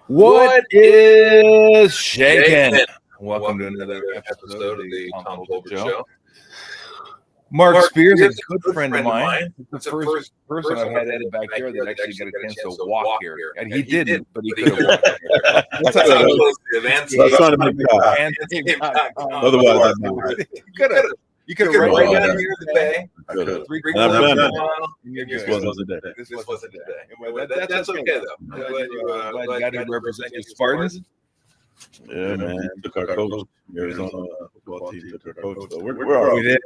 What is shaking? Welcome to another episode of the Tom Tolbert Show. Marc Spears, a good friend of mine. It's the first person I've had in the backyard that actually got a chance to walk here. And he didn't, but he could have walked here. That's how That's trying to make time. Otherwise, you could have right down here in the bay. And I've done it. This wasn't the day. This wasn't the day. That's okay, though. I'm glad you got to represent your Spartans. Yeah, man. Took our coach. Arizona football team took our coach. So we're all right. We did.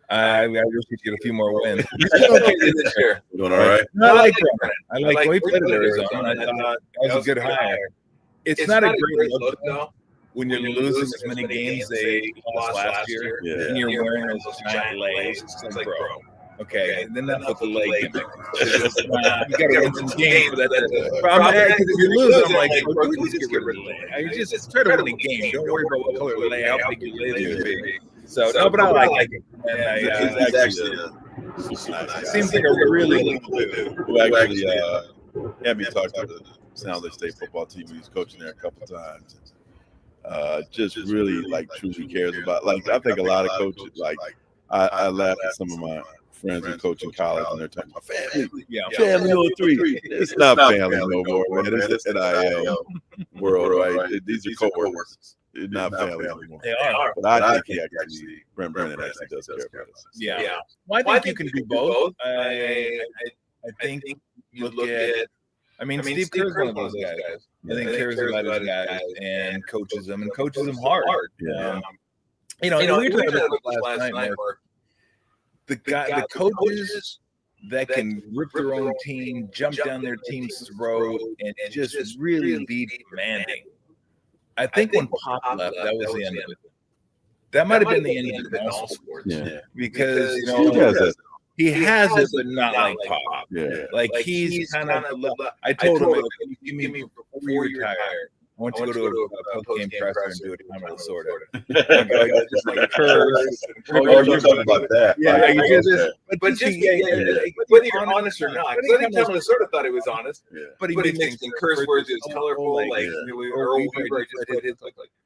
I wish we'd get a few more wins. Okay this year. We're doing all right. I like Brennan. I like the way he played at Arizona. I thought that was a good hire. It's not a great look, though, when you're losing as many games they lost last year, and you're wearing those giant legs. It's like, bro, okay, and then that's what the leg gimmick. You got to win some games. I'm mad because if you lose, I'm like, bro, you just get rid of the leg. I just try to win a game. Don't worry about what color the leg, how big your leg is. So, no, but I like it. And it seems like a really who actually had me talk to the San Jose State football team. He was coaching there a couple times. Just really truly cares about. I think a lot of coaches I laugh at some of my friends who coach in college and they're talking about family. Family 03. It's not family no more, man. It's an NIL world, right? These are coworkers. It's not family anymore. They are. But I think he actually, Brennan actually does care about us. Yeah. Well, I think you can do both. I think you look at. I mean, Steve Kerr's one of those guys. I think cares about his guys and coaches them hard. Yeah. We were talking about this last night, Marc. The coaches that can rip their own team, jump down their team's throat, and just really be demanding. I think when Pop left, that was the end of it. That might have been the end of all sports. Yeah. Because he has it, but not like Pop. Yeah. He's kind of. I told him, give me before you retire. I want you to go to a post-game presser and do a time of the sort of. Just like curves. Oh, you're talking about that. Yeah, but just whether you're honest or not. Because I think Tom sort of thought he was honest, but he mixed in curse words. It's colorful,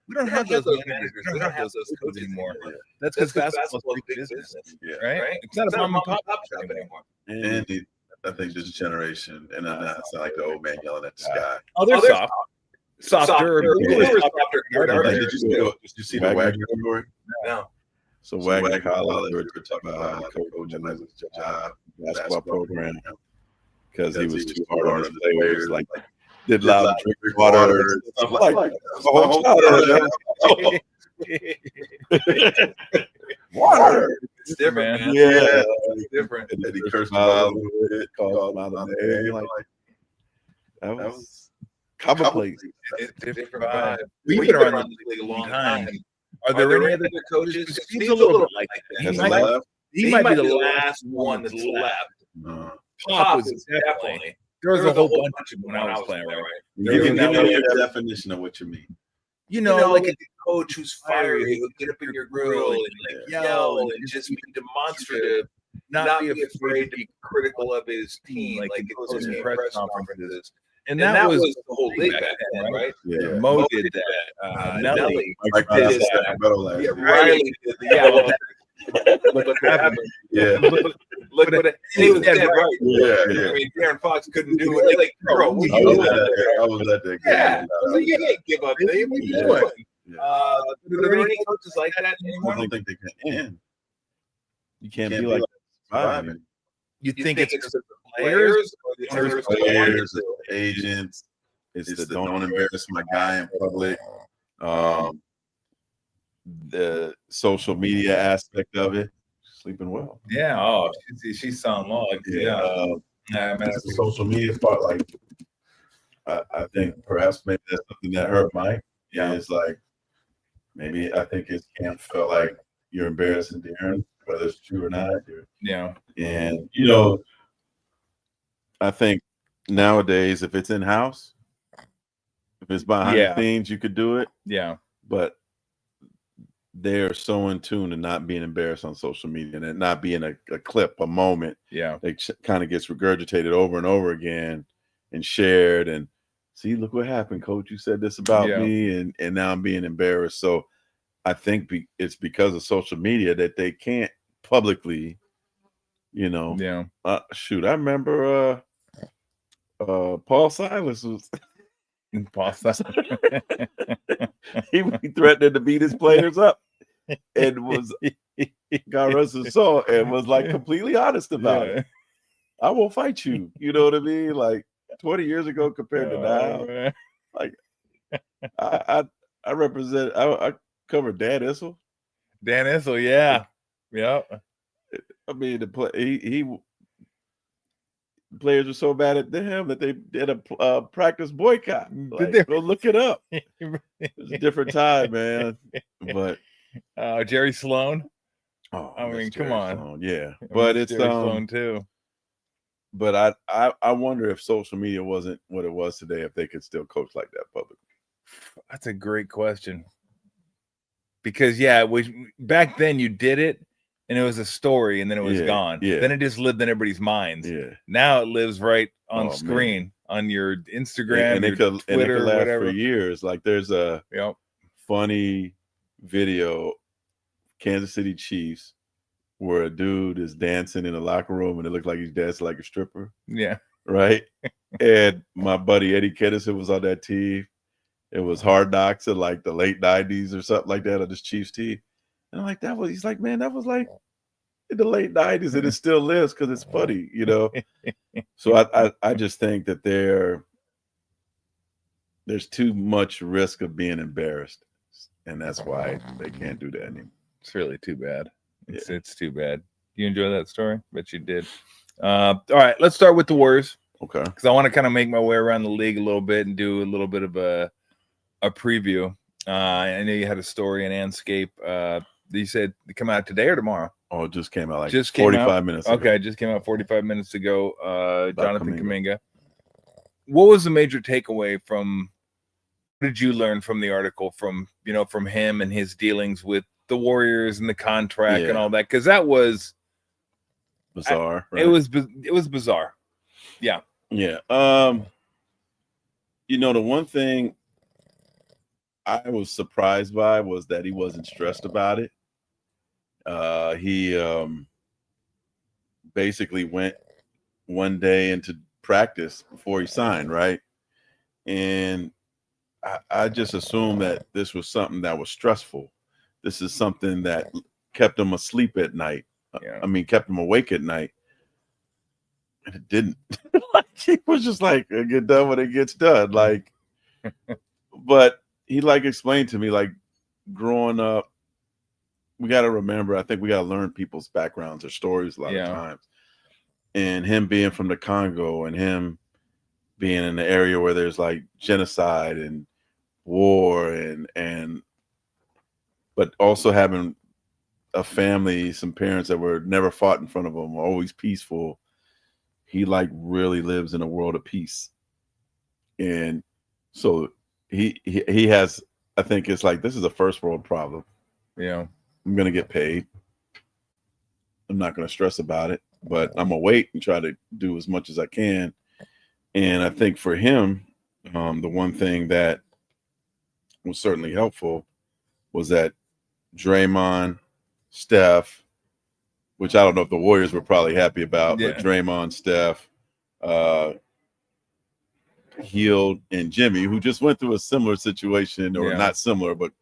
we don't have those managers. We don't have those coaches anymore. That's because basketball's big business, right? It's not a mom and pop shop anymore. And I think this generation, and I'm not sound like the old man yelling at the sky. Oh, they're soft. Softer. Did you see the Wagner story? No. So Wagner College, we were talking about how coach and his job basketball program because he was too hard on his players, did loud drink water, stuff water. It's different, man. Yeah, it's different. And then he cursed him out a little bit, called him out on the air. That was commonplace. It's different vibe. We've been around the league a long time. Are there any other coaches? Because Steve's a little bit like that. He might be the last one that's left. Pop was definitely. There was a whole bunch of them when I was playing, right? Give me your definition of what you mean. Like a coach who's fiery, who would get up in your grill and yell and just be demonstrative, not be afraid to be critical of his team, like in post-game press conferences. And that was the whole league back then, right? Yeah. Mo did that. Nelly Mike did that. Yeah, Riley did that. Look what happened. Yeah. Look what it, he was dead right. Yeah. I mean, Darren Fox couldn't do it. Bro, I was at that game. Yeah. So you can't give up. What are you doing? Are there any coaches like that anymore? I don't think they can. You can't be like that. You think it's the players? Players, the agents. It's the don't embarrass my guy in public. The social media aspect of it. Sleeping well. Yeah. Oh, she's sound log. Yeah. That's the social media part. I think perhaps maybe that's something that hurt Mike. Yeah. It's maybe I think his camp felt like you're embarrassing Darren, whether it's true or not. Yeah. And I think nowadays, if it's in house, if it's behind the scenes, you could do it. Yeah. But they're so in tune to not being embarrassed on social media and it not being a clip, a moment. Yeah. It kind of gets regurgitated over and over again and shared. And see, look what happened, Coach. You said this about me, and now I'm being embarrassed. So I think it's because of social media that they can't publicly, shoot. I remember Paul Silas was he threatened to beat his players up and was got rest his soul and was like completely honest about it. I will fight you. You know what I mean? Like 20 years ago compared to now. Man. Like I covered Dan Issel. Dan Issel, yeah. Yep. I mean, he players were so bad at him that they did a practice boycott. Like, go look it up. It was a different time, man. But Jerry Sloan. Oh, I mean, come on. Sloan. Yeah, but it's Jerry Sloan too. But I wonder if social media wasn't what it was today, if they could still coach like that publicly. That's a great question. Because back then you did it. And it was a story, and then it was gone. Yeah. Then it just lived in everybody's minds. Yeah. Now it lives right on screen, on your Instagram, and your Twitter, and it could last whatever. For years. Like there's a funny video, Kansas City Chiefs, where a dude is dancing in a locker room, and it looks like he's dancing like a stripper. Yeah. Right. And my buddy Eddie Kinnison was on that team. It was Hard Knocks in like the late 90s or something like that on this Chiefs team. And I'm like, he's like, man, that was like in the late 90s and it still lives because it's funny, So I just think that there's too much risk of being embarrassed. And that's why they can't do that anymore. It's really too bad. It's too bad. You enjoy that story? Bet you did. All right, let's start with the Warriors. Okay. Because I want to kind of make my way around the league a little bit and do a little bit of a preview. I know you had a story in Anscape. You said it come out today or tomorrow? Oh, it just came out 45 minutes ago. Okay, just came out 45 minutes ago. Jonathan Kuminga. What was the major takeaway from? What did you learn from the article from him and his dealings with the Warriors and the contract and all that? Because that was bizarre. Right? It was bizarre. Yeah. Yeah. The one thing I was surprised by was that he wasn't stressed about it. He basically went one day into practice before he signed, right? And I just assumed that this was something that was stressful. This is something that kept him asleep at night. Kept him awake at night. And it didn't. He was just like, I get done when it gets done. Like, but he explained to me, growing up, we got to remember, I think we got to learn people's backgrounds or stories a lot of times. And him being from the Congo and him being in the area where there's genocide and war but also having a family, some parents that were never fought in front of him, always peaceful. He really lives in a world of peace. And so he has, I think it's this is a first world problem. Yeah. I'm going to get paid. I'm not going to stress about it, but I'm going to wait and try to do as much as I can. And I think for him, the one thing that was certainly helpful was that Draymond, Steph, which I don't know if the Warriors were probably happy about, but Draymond, Steph, Hield, and Jimmy, who just went through a similar situation, or not similar, but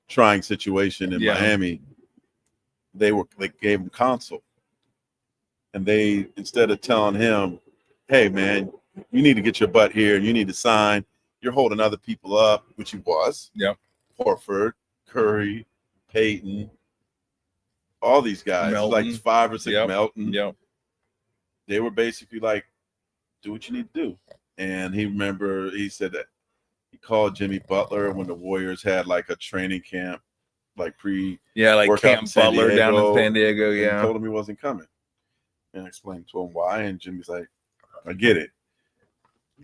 trying situation in Miami, they gave him counsel. And they, instead of telling him, hey, man, you need to get your butt here and you need to sign, you're holding other people up, which he was. Yeah. Horford, Curry, Peyton, all these guys, Melton. 5 or 6, Melton. Yep. They were basically do what you need to do. And he said that he called Jimmy Butler when the Warriors had a training camp, Camp Butler down in San Diego. And told him he wasn't coming, and explained to him why. And Jimmy's like, I get it,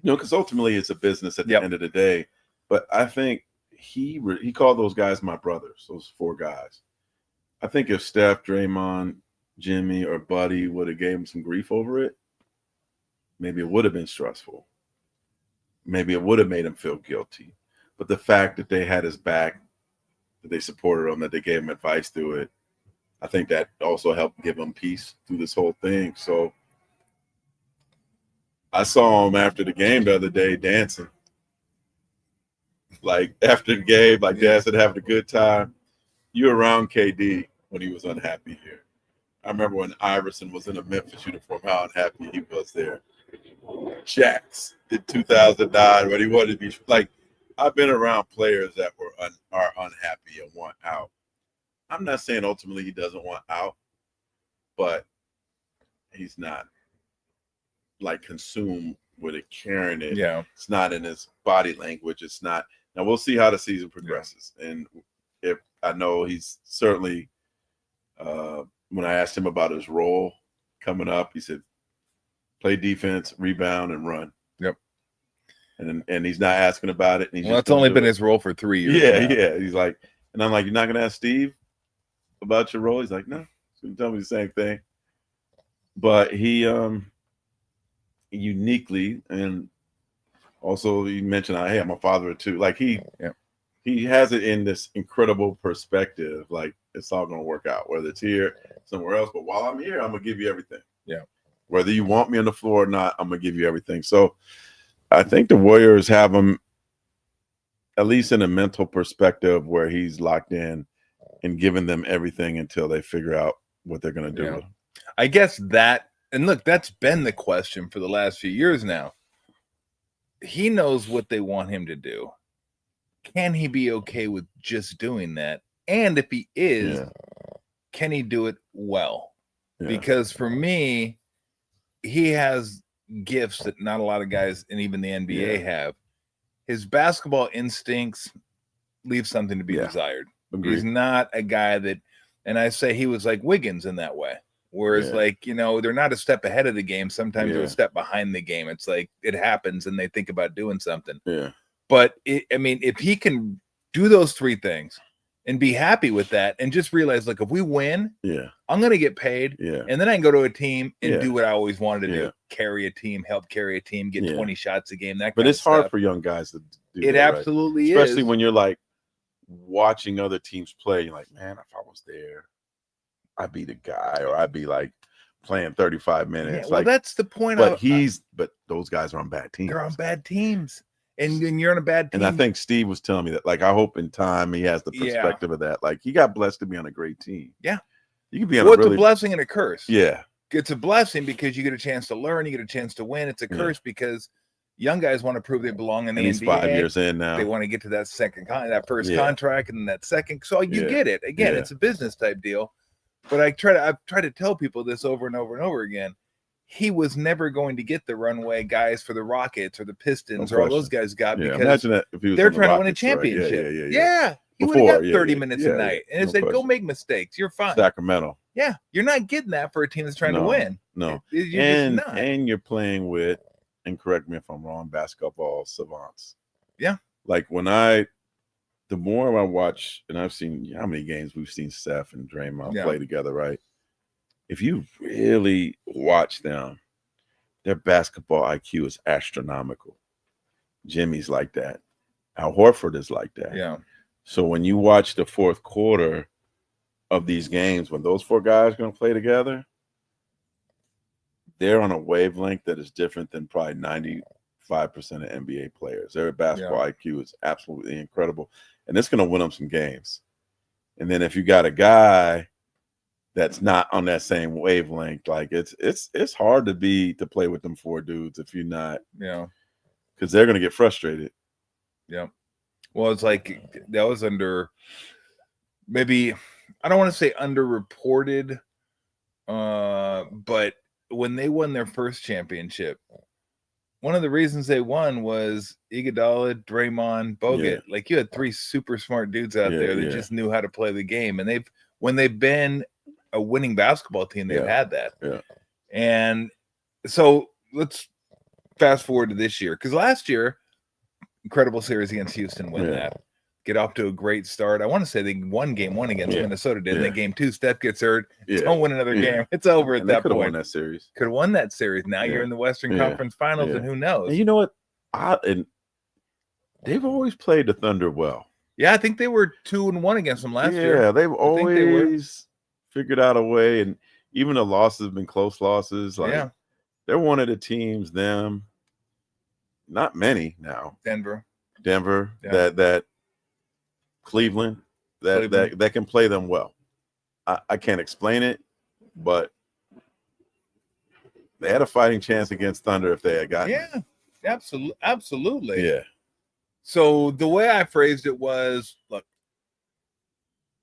because ultimately it's a business at the end of the day. But I think he called those guys my brothers, those 4 guys. I think if Steph, Draymond, Jimmy, or Buddy would have gave him some grief over it, maybe it would have been stressful. Maybe it would have made him feel guilty. But the fact that they had his back, that they supported him, that they gave him advice through it, I think that also helped give him peace through this whole thing. So I saw him after the game the other day dancing. Like after the game, like dancing, having a good time. You were around KD when he was unhappy here. I remember when Iverson was in a Memphis uniform, how unhappy he was there. Jax in 2009 when he wanted to be like, I've been around players that are unhappy and want out. I'm not saying ultimately he doesn't want out, but he's not like consumed with it, carrying it. Yeah. It's not in his body language. It's not. Now we'll see how the season progresses. Yeah. And if I know he's certainly, when I asked him about his role coming up, he said, play defense, rebound, and run. Yep. And he's not asking about it. And that's only been his role for 3 years. Yeah, now. Yeah. He's like, and I'm like, you're not going to ask Steve about your role? He's like, no. He's going to tell me the same thing. But he uniquely, and also you mentioned, hey, I'm a father too. Like he has it in this incredible perspective. Like it's all going to work out, whether it's here, somewhere else. But while I'm here, I'm going to give you everything. Yeah. Whether you want me on the floor or not, I'm going to give you everything. So I think the Warriors have him at least in a mental perspective where he's locked in and giving them everything until they figure out what they're going to do. Yeah. I guess that, and look, that's been the question for the last few years now. He knows what they want him to do. Can he be okay with just doing that? And if he is, can he do it well? Yeah. Because for me, he has gifts that not a lot of guys and even the NBA have. His basketball instincts leave something to be desired. Agreed. He's not a guy that, and I say he was like Wiggins in that way. Whereas, like, you know, they're not a step ahead of the game. Sometimes they're a step behind the game. It's like it happens and they think about doing something. Yeah. But, I mean, if he can do those 3 things and be happy with that and just realize, like, if we win, I'm going to get paid. Yeah. And then I can go to a team and do what I always wanted to do. Carry a team, help carry a team, get 20 shots a game. But it's hard for young guys to do it. That, absolutely is. Especially when you're, like, watching other teams play. You're like, man, if I was there, I'd be the guy, or I'd be like playing 35 minutes. Yeah, well, like, that's the point. But those guys are on bad teams. They're on bad teams, and you're on a bad team. And I think Steve was telling me that. Like, I hope in time he has the perspective of that. Like, he got blessed to be on a great team. Yeah, you can be on it's a blessing and a curse. Yeah, it's a blessing because you get a chance to learn, you get a chance to win. It's a curse because young guys want to prove they belong in the NBA. He's 5 years in now. They want to get to that first contract, and then that second. So you get it. Again, it's a business type deal. But I've tried to tell people this over and over and over again. He was never going to get the runway guys for the Rockets or the Pistons or all those guys got because imagine that if he was they're trying to win a championship. Right? Yeah. He would have got 30 minutes a night. And it said, go make mistakes. You're fine. Sacramento. Yeah. You're not getting that for a team that's trying to win. No. And you're playing with, and correct me if I'm wrong, basketball savants. Yeah. Like the more I watch, and I've seen how many games we've seen Steph and Draymond play together, right? If you really watch them, their basketball IQ is astronomical. Jimmy's like that. Al Horford is like that. Yeah. So when you watch the fourth quarter of these games, when those 4 guys are going to play together, they're on a wavelength that is different than probably 95% of NBA players. Their basketball IQ is absolutely incredible. And it's going to win them some games. And then if you got a guy that's not on that same wavelength, like it's hard to play with them 4 dudes if you're not, because they're going to get frustrated. Yeah. Well, it's like that was under maybe, I don't want to say underreported, but when they won their first championship, one of the reasons they won was Iguodala, Draymond, Bogut. Yeah. Like you had 3 super smart dudes out there that just knew how to play the game. And when they've been a winning basketball team, they've had that. Yeah. And so let's fast forward to this year. Because last year, incredible series against Houston, win that. get off to a great start. I want to say they won game 1 against Minnesota, didn't they? Game 2, Steph gets hurt. Don't win another game. It's over at that point. Could have won that series. Could have won that series. Now you're in the Western Conference Finals, and who knows? And you know what? And they've always played the Thunder well. Yeah, I think they were 2-1 against them last year. Yeah, they've always figured out a way, and even the losses have been close losses. Like they're one of the teams. Not many now. Denver, that Cleveland, that can play them well. I can't explain it, but they had a fighting chance against Thunder if they had gotten it. Absolutely. Yeah. So the way I phrased it was, look,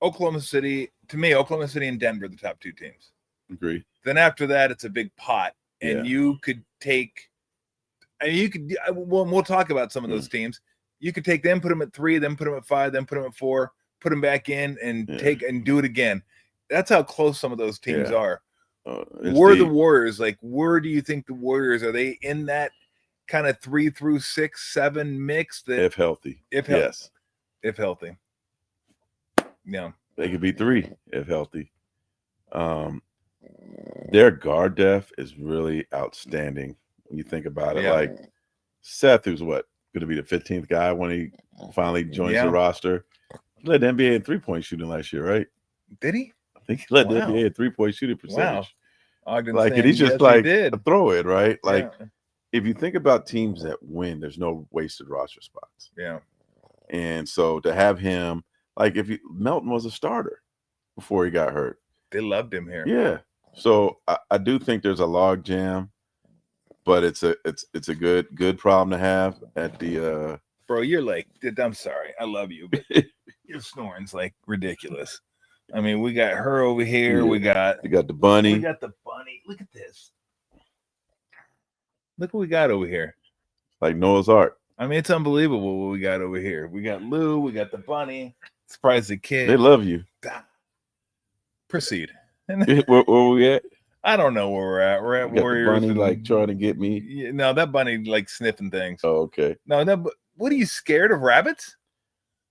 Oklahoma City and Denver, the top 2 teams. Agree. Then after that, it's a big pot, and you could take. And we'll talk about some of those teams. You could take them, put them at 3, then put them at 5, then put them at 4, put them back in, and take and do it again. That's how close some of those teams are. The Warriors, like, where do you think the Warriors are? They in that kind of 3 through 6, 7 mix? If healthy, if healthy, yeah, they could be 3 if healthy. Their guard depth is really outstanding. When you think about it, like Seth, who's going to be the 15th guy when he finally joins the roster. He led the NBA in 3-point shooting last year, right? Did he? I think he led the NBA in 3-point shooting percentage. Wow. And he's just a throw it, right? Like, if you think about teams that win, there's no wasted roster spots. Yeah. And so to have him, like, Melton was a starter before he got hurt. They loved him here. Yeah. So I do think there's a log jam. But it's a good problem to have at the Bro, you're like, I'm sorry, I love you, but your snoring's like ridiculous. I mean, we got her over here. We got the bunny. We got the bunny. Look at this. Look what we got over here. Like Noah's Ark. I mean, it's unbelievable what we got over here. We got Lou. We got the bunny. Surprise the kid. They love you. Proceed. Where we at? I don't know where we're at. We're at Warriors. The bunny like trying to get me. Yeah, no, that bunny like sniffing things. Oh, okay. No, what are you scared of rabbits?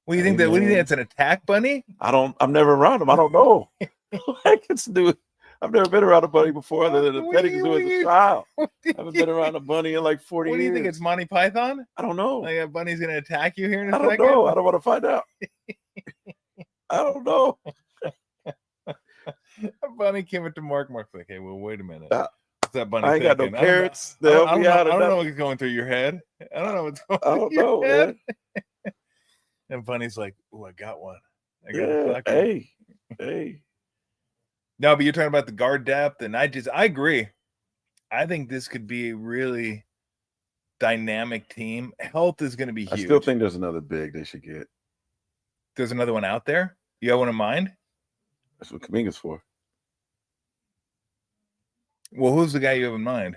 What do you think What do you think? It's an attack bunny? I'm never around them. I don't know. I've never been around a bunny before other than a petting zoo as a child. I haven't been around a bunny in like 40 years. What do you think? It's Monty Python? I don't know. Like a bunny's gonna attack you here in a second? I don't know. I don't want to find out. I don't know. A bunny came up to Mark. Mark's like, "Hey, well, wait a minute. What's that bunny I ain't thinking? got no parents to help me out. I don't know what's going through your head. I don't know what's going through your head. Man. And bunny's like, "Oh, I got one. I got a fucking." Hey. No, but you're talking about the guard depth, and I agree. I think this could be a really dynamic team. Health is going to be huge. I still think there's another big they should get. There's another one out there? You have one in mind? That's what Kuminga's for. Well, who's the guy you have in mind?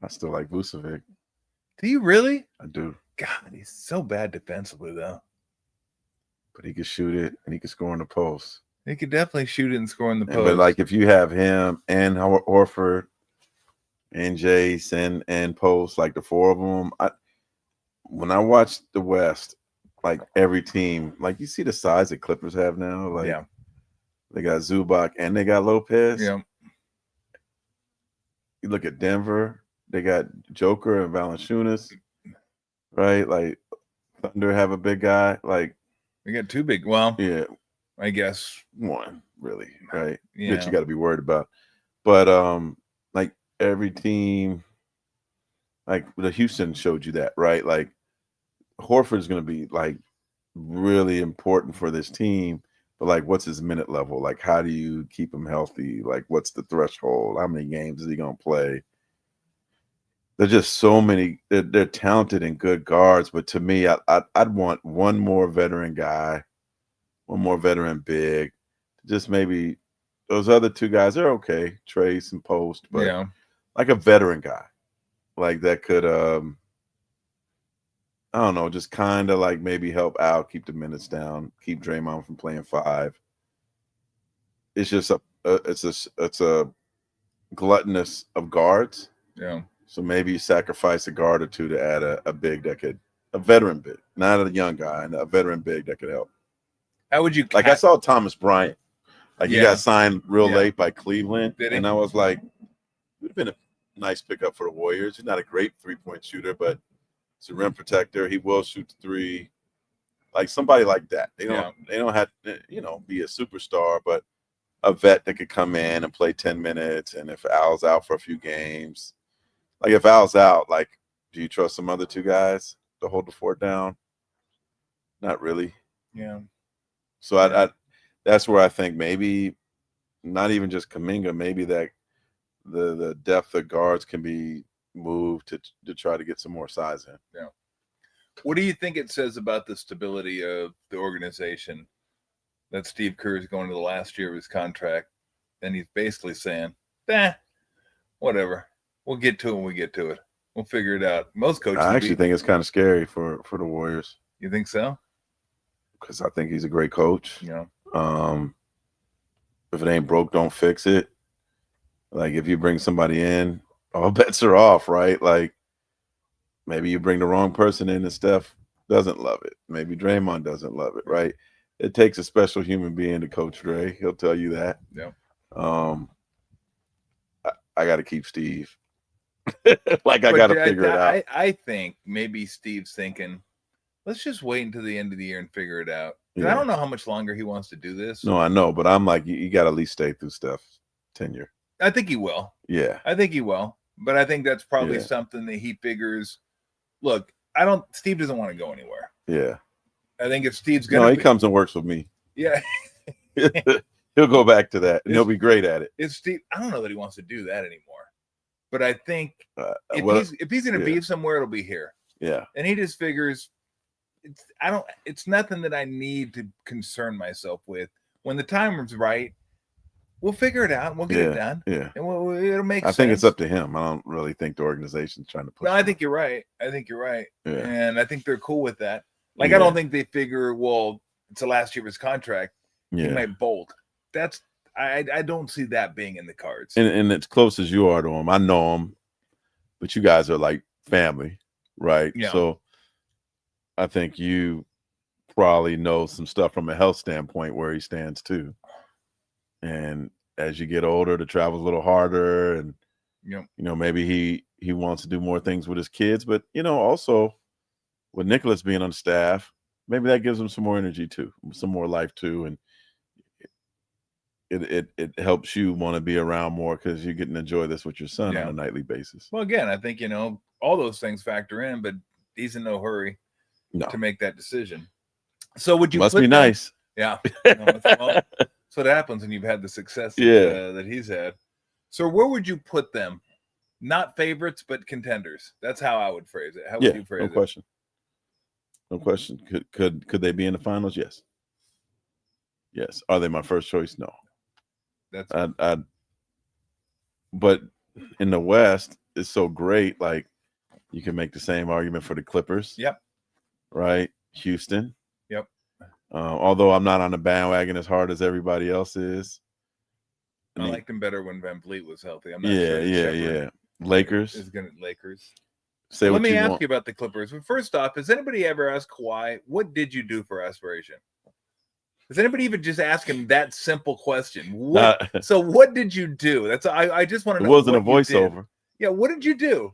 I still like Vucevic. Do you really? I do. God, he's so bad defensively, though. But he can shoot it, and he can score in the post. He could definitely shoot it and score in the post. But, like, if you have him and Horford and Jace and post, like the 4 of them, when I watch the West, like every team, like you see the size that Clippers have now. Like, they got Zubac and they got Lopez. Yeah. You look at Denver, they got Joker and Valanciunas, right? Like Thunder have a big guy. Like we got 2 big. Well, yeah, I guess 1 really, right? Yeah. That you got to be worried about. But like every team, like the Houston showed you that, right? Like Horford is going to be like really important for this team. But like, what's his minute level? Like, how do you keep him healthy? Like, what's the threshold? How many games is he going to play? There's just so many. They're talented and good guards. But to me, I'd want one more veteran guy, one more veteran big. Just maybe those other 2 guys are okay, Trace and Post. But like a veteran guy, like that could, I don't know, just kind of like maybe help out, keep the minutes down, keep Draymond from playing 5. It's just it's a gluttonous of guards. Yeah. So maybe you sacrifice a guard or 2 to add a big that could A veteran big, not a young guy, and a veteran big that could help. How would you like? I saw Thomas Bryant. Like he Yeah. got signed real late by Cleveland, Did he? and I was like, it would have been a nice pickup for the Warriors. He's not a great 3-point shooter, but he's a rim protector. He will shoot the three. Like somebody like that. They don't have to, be a superstar, but a vet that could come in and play 10 minutes. And if Al's out for a few games, like if Al's out, like, do you trust some other two guys to hold the fort down? Not really. Yeah. So I that's where I think maybe not even just Kuminga, maybe that the depth of guards can be moved to try to get some more size in. Yeah. What do you think it says about the stability of the organization that Steve Kerr is going to the last year of his contract, and he's basically saying, whatever. We'll get to it when we get to it. We'll figure it out. Most coaches. I actually think it's kind of scary for the Warriors. You think so? Because I think he's a great coach. Yeah. If it ain't broke, don't fix it. Like if you bring somebody in, all bets are off, right? Like maybe you bring the wrong person in and Steph doesn't love it. Maybe Draymond doesn't love it, right? It takes a special human being to coach Dre. He'll tell you that. Yeah. I got to keep Steve. Like I got to figure it out. I think maybe Steve's thinking, let's just wait until the end of the year and figure it out. Yeah. I don't know how much longer he wants to do this. No, I know, but I'm like, you got to at least stay through Steph's tenure. I think he will. Yeah. I think he will. But I think that's probably something that he figures. Look, Steve doesn't want to go anywhere. Yeah. I think if Steve's going to. No, he comes and works with me. Yeah. He'll go back to that, and he'll be great at it. If Steve, I don't know that he wants to do that anymore. But I think if he's going to be somewhere, it'll be here. Yeah. And he just figures it's nothing that I need to concern myself with. When the time's right, we'll figure it out and we'll get it done. Yeah. And it'll make sense. I think it's up to him. I don't really think the organization's trying to push him. I think you're right. Yeah. And I think they're cool with that. Like, yeah. I don't think they figure, well, it's the last year of his contract. Yeah. He might bolt. I don't see that being in the cards. And as close as you are to him, I know him, but you guys are like family, right? Yeah. So I think you probably know some stuff from a health standpoint where he stands too. And as you get older, the travel's a little harder, and maybe he wants to do more things with his kids, but also with Nicholas being on staff, maybe that gives him some more energy too, some more life too, and it helps you want to be around more because you get to enjoy this with your son on a nightly basis. Well, again, I think all those things factor in, but he's in no hurry to make that decision. So would you? Must be nice. Yeah. That's what happens when you've had the success that he's had. So where would you put them? Not favorites, but contenders. That's how I would phrase it. How would you phrase it? No question. No question. Could they be in the finals? Yes. Yes. Are they my first choice? No. But in the West, it's so great. Like you can make the same argument for the Clippers. Yep. Right. Houston. Yep. Although I'm not on the bandwagon as hard as everybody else is. I liked him better when Van Vliet was healthy. I'm not sure. Lakers. Lakers. Let me ask you about the Clippers. But first off, has anybody ever asked Kawhi, what did you do for aspiration? Does anybody even just ask him that simple question? So what did you do? I just want to know. It wasn't a voiceover. Yeah, what did you do?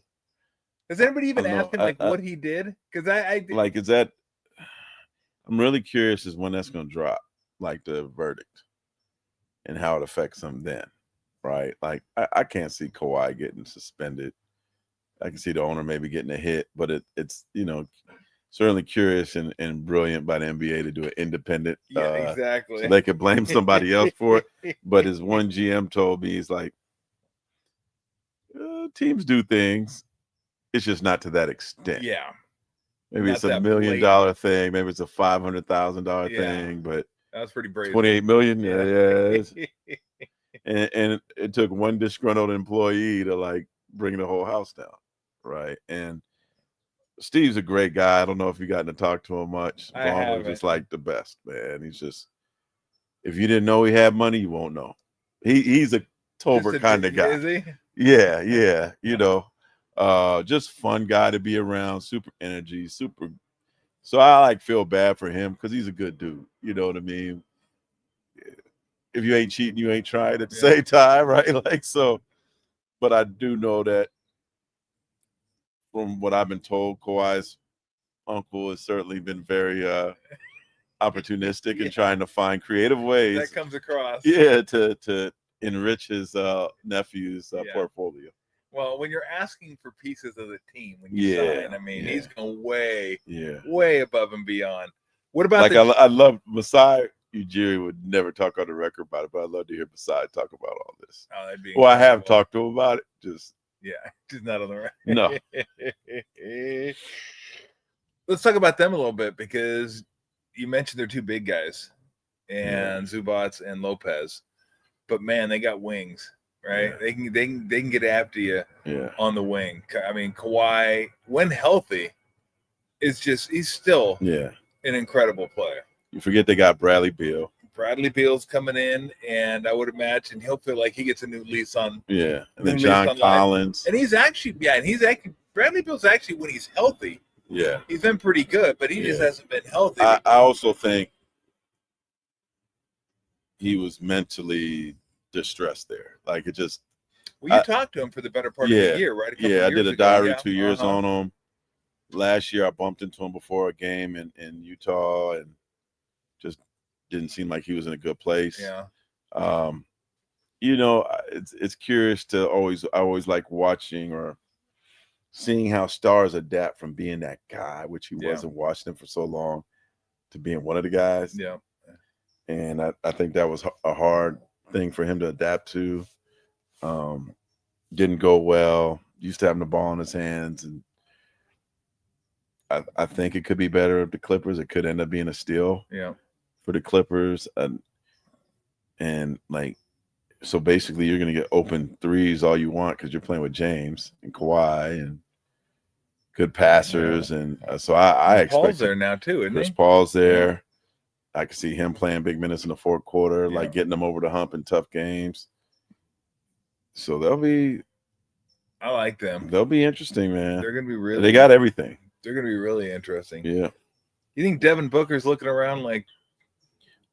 Does anybody even ask him what he did? Because like, is that? I'm really curious as when that's going to drop, like the verdict, and how it affects him then, right? Like I can't see Kawhi getting suspended. I can see the owner maybe getting a hit, but it's certainly curious and brilliant by the NBA to do an independent. Exactly. So they could blame somebody else for it. But as one GM told me, he's like, teams do things. It's just not to that extent. Yeah. Maybe it's $1 million thing. Maybe it's a $500,000 thing. But that was pretty brave. $28 million. Yeah. And it took one disgruntled employee to like bring the whole house down. Right. And Steve's a great guy. I don't know if you've gotten to talk to him much. Vaughn was just like the best, man. He's just, if you didn't know he had money, you won't know. He's a Tolbert kind of guy. Is he? Yeah. Just fun guy to be around, super energy, super So I feel bad for him because he's a good dude. You know what I mean? If you ain't cheating, you ain't trying at the same time, right? So, but I do know that from what I've been told, Kawhi's uncle has certainly been very opportunistic in trying to find creative ways. That comes across. Yeah, to enrich his nephew's portfolio. Well, when you're asking for pieces of the team, when you sign, I mean, he's going way above and beyond. What about I love Masai Ujiri would never talk on the record about it, but I'd love to hear Masai talk about all this. Oh, that'd be I have talked to him about it. Just not on the record. No. Let's talk about them a little bit because you mentioned they're two big guys, and Zubats and Lopez, but man, they got wings, right? They can get after you on the wing. I mean, Kawhi, when healthy, he's still an incredible player. You forget they got Bradley Beal. Bradley Beal's coming in, and I would imagine he'll feel like he gets a new lease on. Yeah, and then John Collins. And he's actually Bradley Beal's actually, when he's healthy, he's been pretty good, but he just hasn't been healthy. I also think he was mentally distressed there. Like it just. Well, you talked to him for the better part of the year, right? I did a diary 2 years on him. Last year, I bumped into him before a game in Utah, and just didn't seem like he was in a good place. Yeah. It's curious to I always like watching or seeing how stars adapt from being that guy, which he was in Washington for so long, to being one of the guys. Yeah. And I think that was a hard thing for him to adapt to. Didn't go well. Used to having the ball in his hands, and I think it could be better if the Clippers. It could end up being a steal for the Clippers. And so basically you're going to get open threes all you want because you're playing with James and Kawhi and good passers. And so I expect Paul's there now too, isn't Chris Paul's there. I can see him playing big minutes in the fourth quarter, getting them over the hump in tough games. So I like them. They'll be interesting, man. They're going to be really. They got everything. They're going to be really interesting. Yeah. You think Devin Booker's looking around like?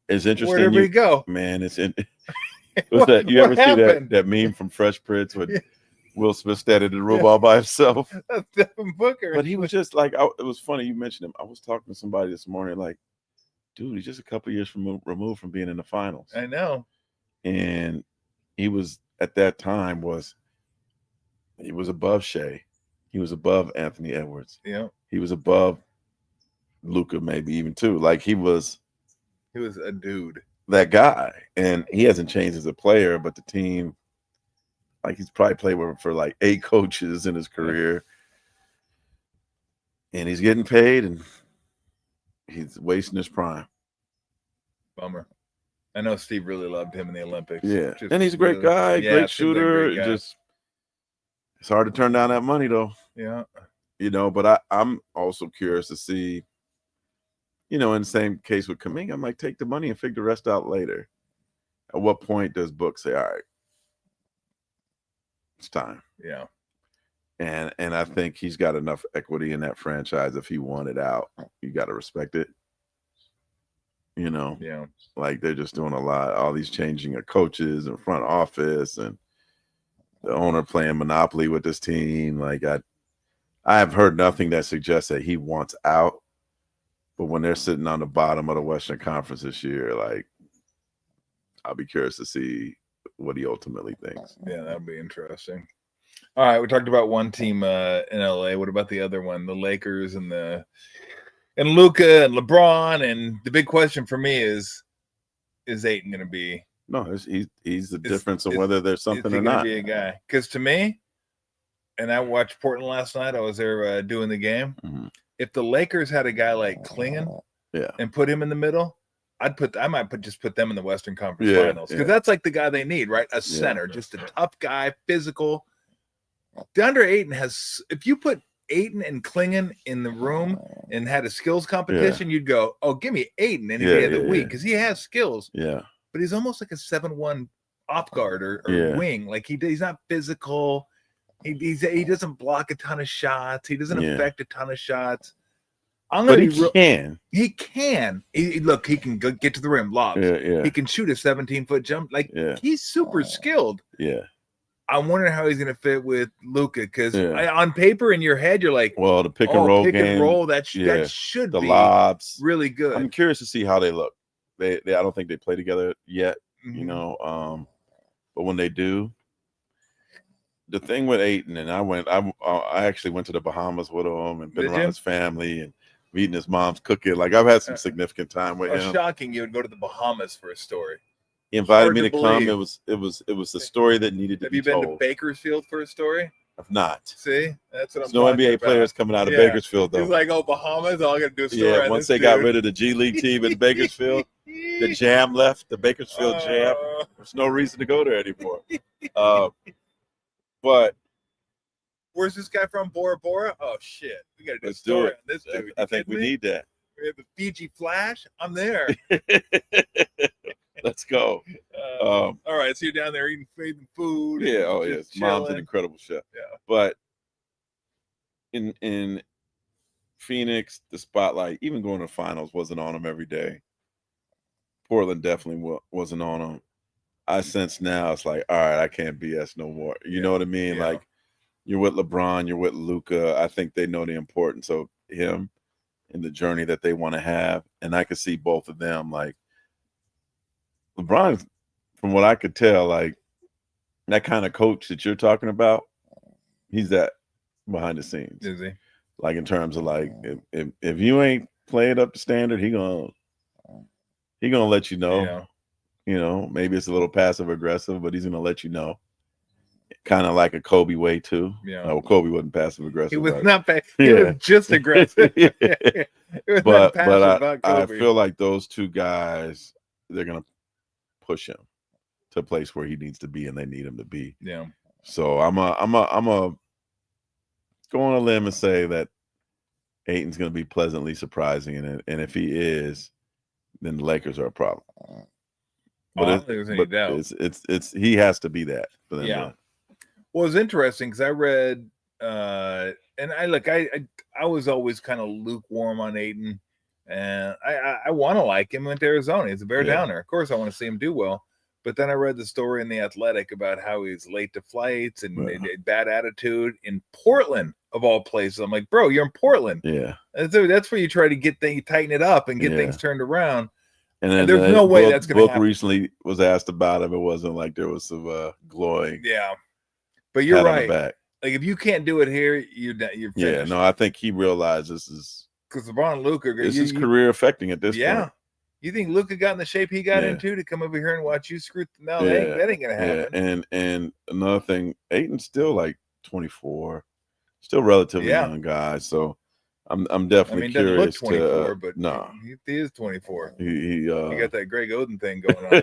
It's interesting. Where did we go? Man, it's in. What's that? You ever see that meme from Fresh Prince when Will Smith standing in the room all by himself? That's Devin Booker. But he was just it was funny you mentioned him. I was talking to somebody this morning dude, he's just a couple of years removed from being in the finals. I know. And he was, at that time, he was above Shea. He was above Anthony Edwards. Yeah. He was above Luka, maybe even too. He was a dude. That guy. And he hasn't changed as a player, but the team, he's probably played for 8 coaches in his career. And he's getting paid and he's wasting his prime. Bummer. I know Steve really loved him in the Olympics. Yeah. And he's a great guy, great shooter. Great guy. It's hard to turn down that money though. Yeah. But I'm also curious to see, in the same case with Kuminga, I'm take the money and figure the rest out later. At what point does Book say, all right, it's time? Yeah. And I think he's got enough equity in that franchise. If he wanted out, you got to respect it. Yeah. They're just doing a lot, all these changing of coaches and front office and the owner playing Monopoly with this team. I have heard nothing that suggests that he wants out. But when they're sitting on the bottom of the Western Conference this year, I'll be curious to see what he ultimately thinks. Yeah, that'll be interesting. All right, we talked about one team in LA. What about the other one? The Lakers and Luka and LeBron. And the big question for me is Ayton going to be? No, he's the difference of whether there's something or not. Be a guy, because to me, and I watched Portland last night. I was there doing the game. Mm-hmm. If the Lakers had a guy like Klingon, and put him in the middle, I might put them in the Western Conference Finals, because that's the guy they need, right? A center, just a tough guy, physical. DeAndre Ayton has. If you put Ayton and Klingon in the room and had a skills competition, you'd go, "Oh, give me Ayton any day of the week," because he has skills. Yeah, but he's almost like a 7-1 off guard or wing. He's not physical. He doesn't block a ton of shots. He doesn't affect a ton of shots. But he can. He can. Look, he can get to the rim, lobs. Yeah. He can shoot a 17-foot jump. Like, he's super skilled. Yeah. I'm wondering how he's going to fit with Luka, because on paper, in your head, you're like, well, the pick and roll game, that should the be lobs really good. I'm curious to see how they look. I don't think they play together yet, but when they do, the thing with Ayton, and I actually went to the Bahamas with him and been around his family and eating his mom's cooking. Like, I've had some significant time with him. Shocking you would go to the Bahamas for a story. He invited me to come. It was the story that needed to be told. Have you been to Bakersfield for a story? I've not. See, that's what I'm talking about. No NBA players coming out of Bakersfield, though. He's like, oh, Bahamas, all I got to do is story. Yeah, once they got rid of the G League team in Bakersfield, the Jam left, the Bakersfield Jam. There's no reason to go there anymore. But where's this guy from? Bora Bora? Oh, shit. We got to do a story on this dude. I think we need that. We have the Fiji Flash. I'm there. Let's go. All right, so you're down there eating food. Yeah, oh yes. Mom's an incredible chef. Yeah. But in Phoenix, the spotlight, even going to finals, wasn't on him every day. Portland definitely wasn't on him. I sense now it's like, all right, I can't BS no more. You know what I mean? Yeah. Like, you're with LeBron, you're with Luka. I think they know the importance of him and the journey that they want to have. And I could see both of them, like, LeBron, from what I could tell, like, that kind of coach that you're talking about, he's that behind the scenes. Is he? Like, in terms of, like, if you ain't playing up to standard, he gonna let you know. Yeah. You know, maybe it's a little passive aggressive, but he's gonna let you know. Kind of like a Kobe way too. Yeah. Well, Kobe wasn't passive aggressive. He was not passive. He was just aggressive. But I feel like those two guys, they're gonna push him to a place where he needs to be, and they need him to be. Yeah. So I'm a go on a limb and say that Ayton's going to be pleasantly surprising, and if he is, then the Lakers are a problem. But it's he has to be that for them. Yeah. Well, it's interesting because I read, and I was always kind of lukewarm on Ayton, and I want to like him. Went to Arizona. He's a bear downer. Of course, I want to see him do well. But then I read the story in The Athletic about how he's late to flights and bad attitude in Portland, of all places. I'm like, bro, you're in Portland. Yeah. That's where you try to get things, tighten it up and get things turned around. And there's no way that's going to happen. Book recently was asked about him. It wasn't like there was some glowing. Yeah. But you're right. Like, if you can't do it here, you're finished. Yeah, no, I think he realized this is because LeBron and Luka. This is career affecting at this point. Yeah. You think Luka got in the shape he got into to come over here and watch you screw? No, that ain't gonna happen. Yeah. And another thing, Ayton's still like 24, still relatively young guy. So I'm definitely curious. Look 24, but no, he is 24. He got that Greg Oden thing going on.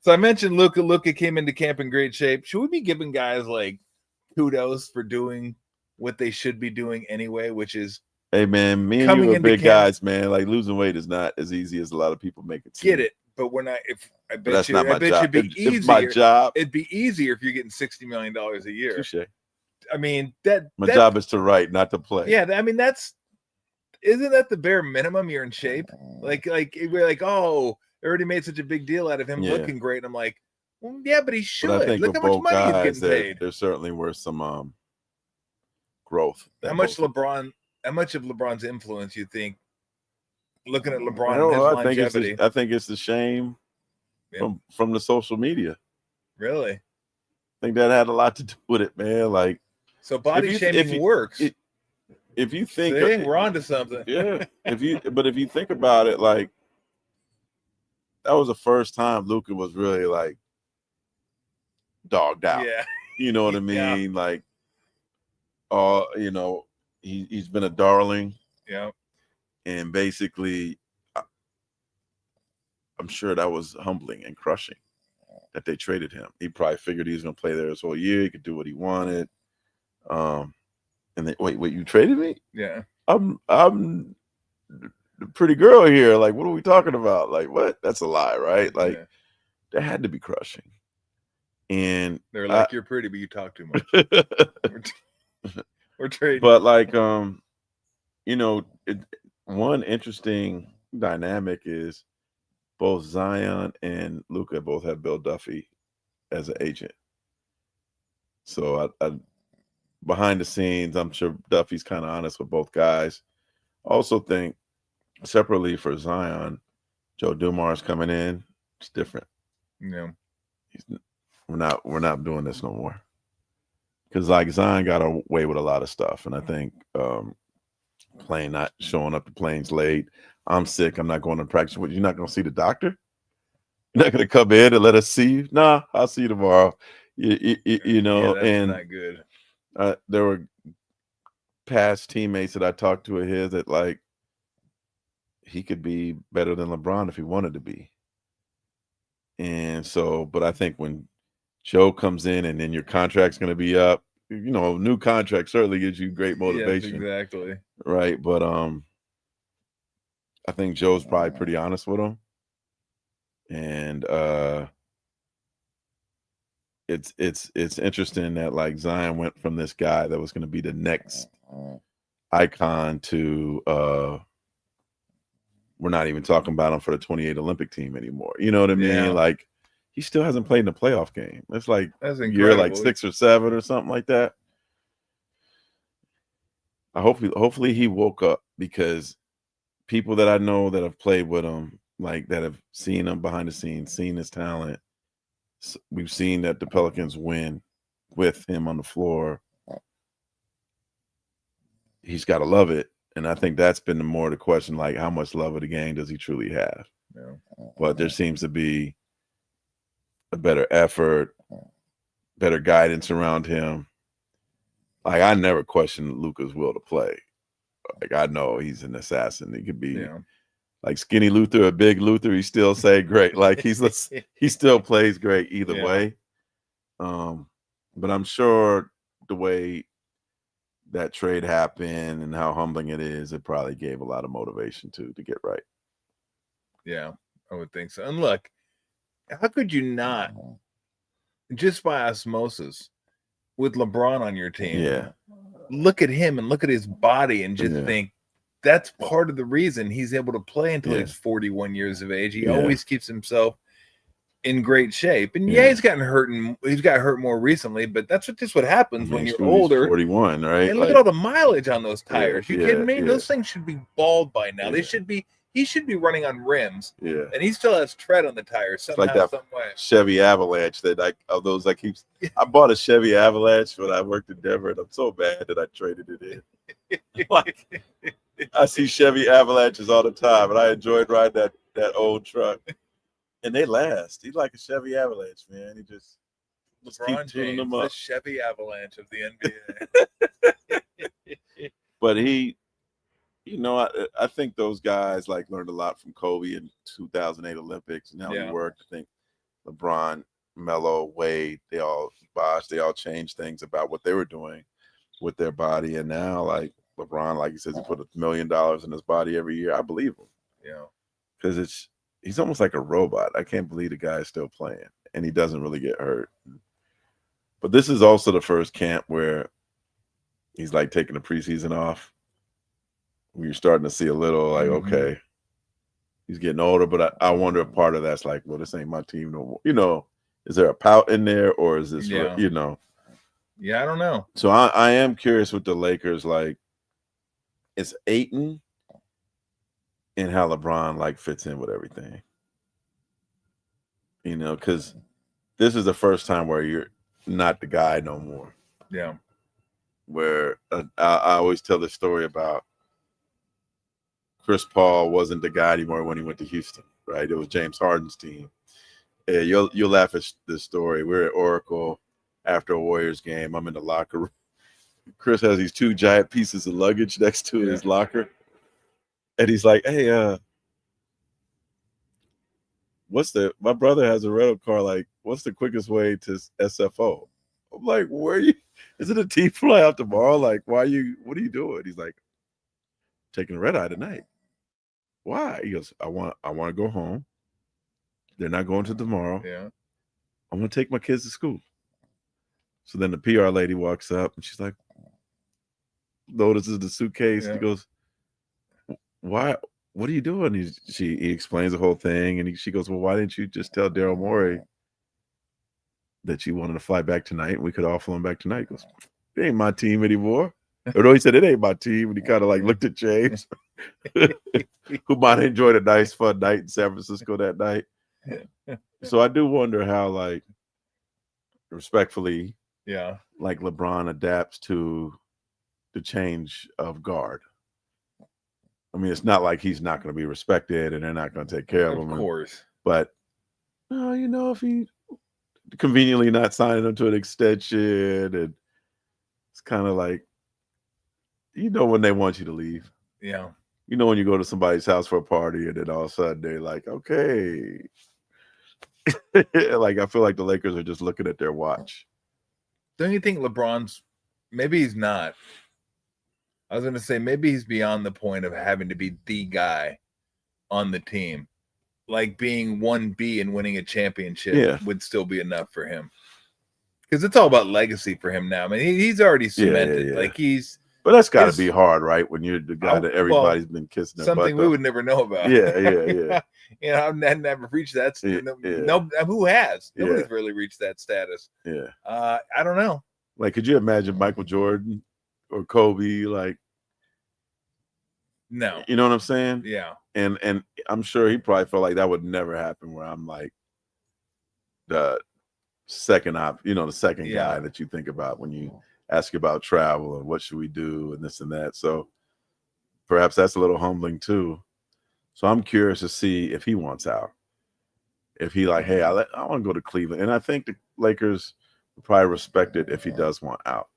So I mentioned Luka. Luka came into camp in great shape. Should we be giving guys like kudos for doing what they should be doing anyway, which is, hey man, me and you are big guys, man. Like, losing weight is not as easy as a lot of people make it seem. Get it, but we're not. I bet that's you, not my job. It'd be easier. It's my job. It'd be easier if you're getting $60 million a year. Touché. I mean, my job is to write, not to play. Yeah, I mean, isn't that the bare minimum? You're in shape. Like we're like, oh, they already made such a big deal out of him looking great. And I'm like, well, yeah, but he should. But I think look how much money he's getting paid. There certainly were some growth. How much of LeBron's influence you think? Looking at LeBron and his longevity, I think it's the shame from the social media. Really? I think that had a lot to do with it, man. Like, so body shaming works. If you think we're onto something. Yeah. If you think about it, like, that was the first time Luka was really like dogged out. Yeah. You know what I mean? Yeah. Like, you know, he's been a darling. Yeah. And basically, I'm sure that was humbling and crushing that they traded him. He probably figured he was going to play there this whole year. He could do what he wanted. And then, wait, you traded me? Yeah. I'm the pretty girl here. Like, what are we talking about? Like, what? That's a lie, right? Like, that had to be crushing. And they're like, you're pretty, but you talk too much. We're trading. But like, one interesting dynamic is both Zion and Luka both have Bill Duffy as an agent. So I behind the scenes, I'm sure Duffy's kind of honest with both guys. Also think separately for Zion, Joe Dumars coming in, it's different. Yeah. We're not doing this no more. Because like Zion got away with a lot of stuff. And I think Plane not showing up to Plane's late. I'm sick. I'm not going to practice. You're not going to see the doctor? You're not going to come in and let us see you? Nah, I'll see you tomorrow. You know, that's and not good. There were past teammates that I talked to of his that like he could be better than LeBron if he wanted to be. And so, but I think when Joe comes in and then your contract's going to be up, new contract certainly gives you great motivation. Yes, exactly. Right. But I think Joe's probably pretty honest with him. And it's interesting that like Zion went from this guy that was going to be the next icon to we're not even talking about him for the 28 Olympic team anymore. You know what I mean? Yeah. Like he still hasn't played in a playoff game. It's like year like 6 or 7 or something like that. Hopefully he woke up, because people that I know that have played with him, like that have seen him behind the scenes, seen his talent. We've seen that the Pelicans win with him on the floor. He's got to love it. And I think that's been more the question, like how much love of the game does he truly have? Yeah. But there seems to be a better effort, better guidance around him. Like I never questioned Luka's will to play. Like I know he's an assassin. He could be like skinny Luther or big Luther. He still say great. Like he still plays great either way. But I'm sure the way that trade happened and how humbling it is, it probably gave a lot of motivation to get right. Yeah, I would think so. And look, how could you not, just by osmosis, with LeBron on your team, look at him and look at his body and just think that's part of the reason he's able to play until he's 41 years of age. He always keeps himself in great shape. And he's gotten hurt, and he's got hurt more recently, but that's just what happens when you're older. 41, right? And look at all the mileage on those tires. You kidding me? Yeah. Those things should be bald by now. They should be. He should be running on rims. Yeah. And he still has tread on the tires somehow, like that some way. Chevy Avalanche that I bought a Chevy Avalanche when I worked in Denver, and I'm so bad that I traded it in. Like I see Chevy Avalanches all the time, and I enjoyed riding that old truck. And they last. He's like a Chevy Avalanche, man. He just keep tuning them up. The Chevy Avalanche of the NBA. But I think those guys like learned a lot from Kobe in 2008 Olympics. Now he worked. I think LeBron, Melo, Wade, Bosh, they all changed things about what they were doing with their body. And now, like LeBron, like he says, he put $1 million in his body every year. I believe him. Yeah, because he's almost like a robot. I can't believe the guy is still playing, and he doesn't really get hurt. But this is also the first camp where he's like taking the preseason off. You're starting to see a little like, okay, he's getting older, but I wonder if part of that's like, well, this ain't my team no more. Is there a pout in there, or is this, Yeah, I don't know. So I am curious with the Lakers, like, it's Ayton and how LeBron like fits in with everything. Because this is the first time where you're not the guy no more. Yeah. Where I always tell the story about Chris Paul wasn't the guy anymore when he went to Houston, right? It was James Harden's team. Yeah, you'll laugh at this story. We're at Oracle after a Warriors game. I'm in the locker room. Chris has these 2 giant pieces of luggage next to his locker. And he's like, hey, my brother has a rental car. Like, what's the quickest way to SFO? I'm like, is it a team fly out tomorrow? Like, what are you doing? He's like, taking a red eye tonight. Why? He goes, I want to go home. They're not going to tomorrow. Yeah. I'm going to take my kids to school. So then the PR lady walks up and she's like, notices the suitcase. Yeah. He goes, "Why? What are you doing?" He explains the whole thing, and she goes, "Well, why didn't you just tell Daryl Morey that you wanted to fly back tonight? We could all fly him back tonight." He goes, "It ain't my team anymore." Or no, he said, "It ain't my team," and he kind of like looked at James, who might have enjoyed a nice, fun night in San Francisco that night. So I do wonder how, like, respectfully, like LeBron adapts to the change of guard. I mean, it's not like he's not going to be respected and they're not going to take care of him. Of course. But, if he conveniently not signing him to an extension, and it's kind of like, when they want you to leave. Yeah. When you go to somebody's house for a party and then all of a sudden they're like, okay. Like, I feel like the Lakers are just looking at their watch. Don't you think LeBron's, maybe he's not. I was going to say, maybe he's beyond the point of having to be the guy on the team. Like being 1B and winning a championship would still be enough for him. Because it's all about legacy for him now. I mean, he's already cemented. Like but that's got to be hard, right? When you're the guy that everybody's been kissing. Something we would never know about. Yeah. I've never reached that. No, who has? Nobody's really reached that status. Yeah. I don't know. Like, could you imagine Michael Jordan or Kobe? Like, no. You know what I'm saying? Yeah. And I'm sure he probably felt like that would never happen. Where I'm like the second the second guy that you think about when you ask about travel and what should we do and this and that. So perhaps that's a little humbling too. So I'm curious to see if he wants out. If he like, hey, I want to go to Cleveland. And I think the Lakers would probably respect it if he does want out.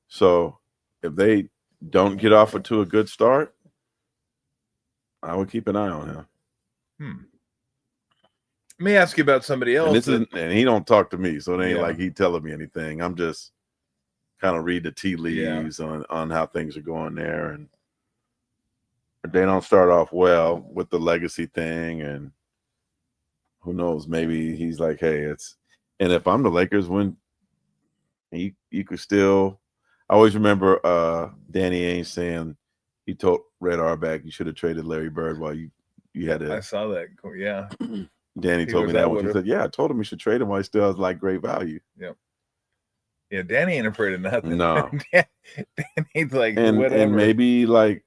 So if they don't get off to a good start, I would keep an eye on him. Let me ask you about somebody else. And he don't talk to me, so it ain't like he telling me anything. I'm just kind of read the tea leaves on how things are going there, and they don't start off well with the legacy thing, and who knows? Maybe he's like, hey, and if I'm the Lakers, when you could still. I always remember Danny Ainge saying he told Red Auerbach you should have traded Larry Bird while you had to. I saw that. Yeah. Danny told me that one. He said, "Yeah, I told him he should trade him while he still has like great value." Yep. Yeah, Danny ain't afraid of nothing. No. Danny's like, whatever. And maybe like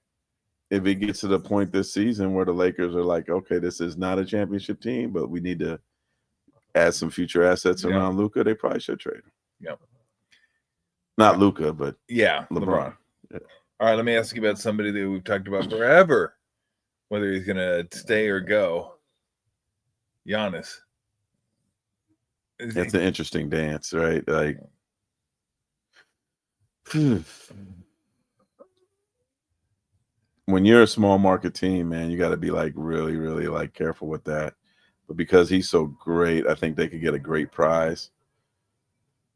if it gets to the point this season where the Lakers are like, okay, this is not a championship team, but we need to add some future assets around Luka, they probably should trade him. Yep. Not Luka, but LeBron. Yeah. All right, let me ask you about somebody that we've talked about forever, whether he's gonna stay or go. Giannis. It's an interesting dance, right? Like, when you're a small market team, man, you got to be like really, really like careful with that. But because he's so great, I think they could get a great prize.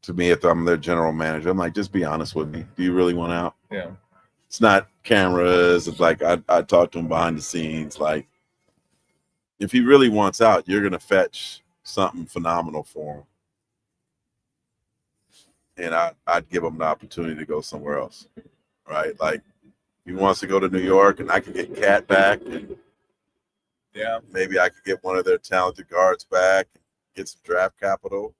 To me, if I'm their general manager, I'm like, just be honest with me. Do you really want out? Yeah. It's not cameras. It's like I talked to him behind the scenes. Like, if he really wants out, you're going to fetch something phenomenal for him. And I'd give him the opportunity to go somewhere else, right? Like, he wants to go to New York, and I can get Cat back. And maybe I could get one of their talented guards back, get some draft capital.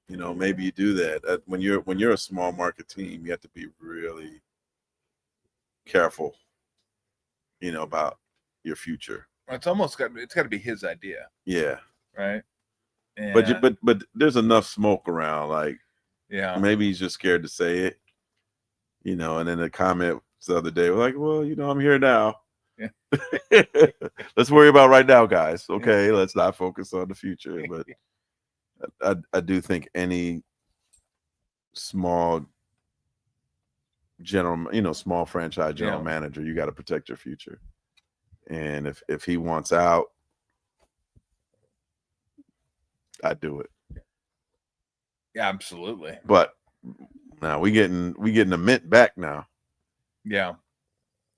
Maybe you do that. When you're a small market team, you have to be really careful, about your future. It's got to be his idea. Yeah. Right. And, but there's enough smoke around. Like, maybe he's just scared to say it. And then the comment the other day, we're like, well, I'm here now. Yeah. Let's worry about right now, guys. Okay, let's not focus on the future. But I do think any small small franchise general manager, you got to protect your future. And if he wants out, I'd do it. Yeah, absolutely. But now we getting the mint back now. Yeah.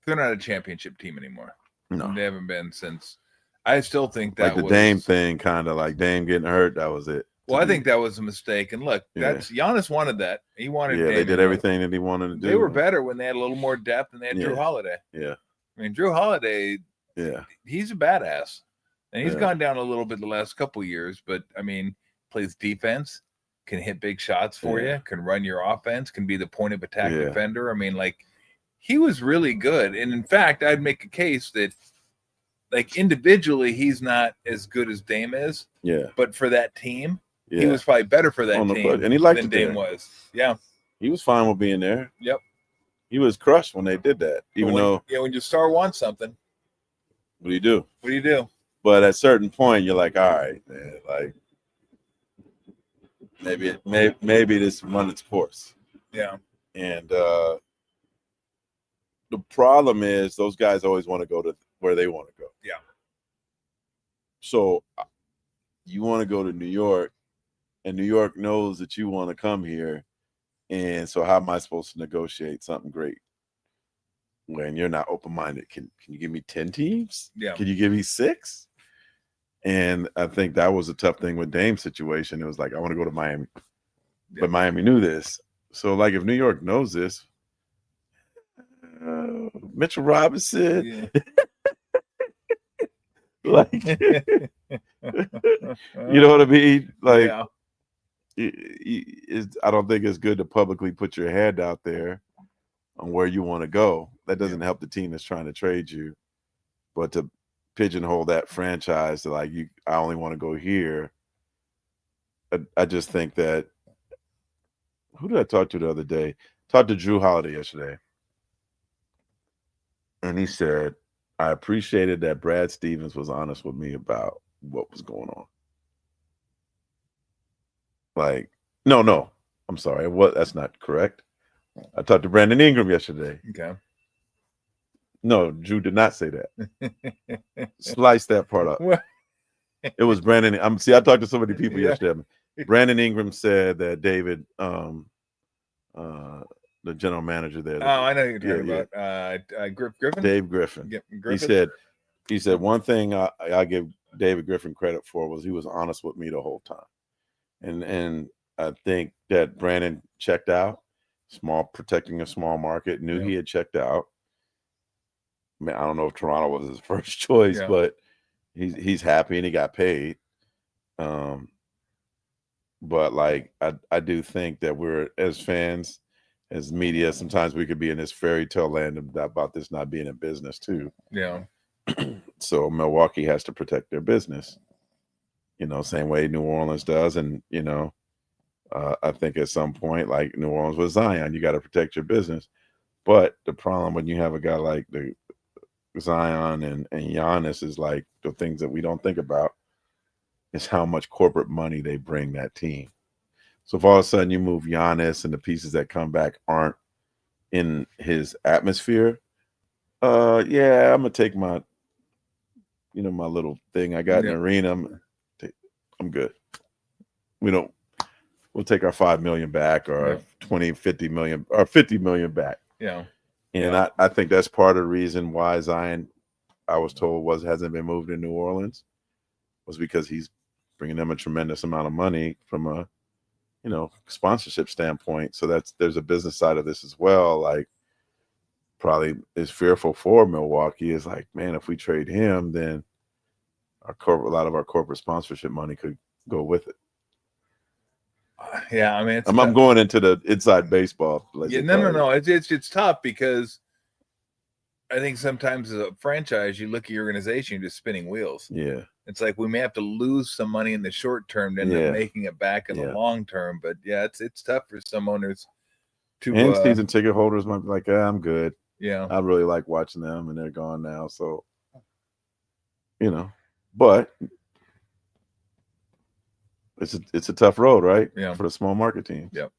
They're not a championship team anymore. No. They haven't been since. I still think that like the Dame thing, kind of like Dame getting hurt, that was it. Well, I think that was a mistake. And look, that's Giannis wanted that. He wanted. Yeah, they did everything that he wanted to do. They were better when they had a little more depth and they had Drew Holiday. Yeah. I mean, Drew Holiday. Yeah. He's a badass, and he's gone down a little bit the last couple of years. But I mean, plays defense, can hit big shots for you, can run your offense, can be the point of attack defender. I mean, like, he was really good. And in fact, I'd make a case that, like, individually, he's not as good as Dame is. Yeah. But for that team. Yeah. He was probably better for that team and he liked than Dame was. Yeah. He was fine with being there. Yep. He was crushed when they did that, even though. Yeah, when your star wants something. What do you do? What do you do? But at a certain point, you're like, all right, man, like, maybe this run its course. Yeah. And the problem is those guys always want to go to where they want to go. Yeah. So you want to go to New York, and New York knows that you want to come here. And so how am I supposed to negotiate something great when you're not open-minded? Can you give me 10 teams? Yeah. Can you give me 6? And I think that was a tough thing with Dame's situation. It was like, I want to go to Miami. Yeah. But Miami knew this. So, like, if New York knows this, Mitchell Robinson, like, you know what I mean? Like, I don't think it's good to publicly put your hand out there on where you want to go. That doesn't help the team that's trying to trade you. But to pigeonhole that franchise to, like, I only want to go here. I just think that, who did I talk to the other day? Talked to Drew Holiday yesterday. And he said, I appreciated that Brad Stevens was honest with me about what was going on. Like, no, I'm sorry. That's not correct. I talked to Brandon Ingram yesterday. Okay. No, Drew did not say that. Slice that part up. What? It was Brandon. I talked to so many people yesterday. Brandon Ingram said that David, the general manager there. Oh, I know who you're talking about. Griffin? Dave Griffin. He said one thing I give David Griffin credit for was he was honest with me the whole time. And I think that Brandon checked out, protecting a small market, knew he had checked out. I mean, I don't know if Toronto was his first choice, but he's happy and he got paid. But, like, I do think that we're, as fans, as media, sometimes we could be in this fairy tale land about this not being a business too. Yeah. So Milwaukee has to protect their business, same way New Orleans does. And, I think at some point, like New Orleans with Zion, you got to protect your business. But the problem when you have a guy like the Zion and Giannis is, like, the things that we don't think about is how much corporate money they bring that team. So if all of a sudden you move Giannis and the pieces that come back aren't in his atmosphere, I'm gonna take my, my little thing I got in the arena. I'm good. We'll take our $5 million back, or 20, 50 million, or 50 million back. Yeah. And I think that's part of the reason why Zion, I was told, hasn't been moved to New Orleans, was because he's bringing them a tremendous amount of money from a, sponsorship standpoint. So there's a business side of this as well. Like, probably is fearful for Milwaukee is like, man, if we trade him, then a lot of our corporate sponsorship money could go with it. I mean, I'm going into the inside baseball. No. It's tough because I think sometimes as a franchise, you look at your organization, you're just spinning wheels. Yeah. It's like we may have to lose some money in the short term to end up making it back in the long term. But it's tough for some owners to. And season ticket holders might be like, I'm good. Yeah. I really like watching them, and they're gone now. So, but it's a tough road, right? Yeah. For the small market teams. Yep.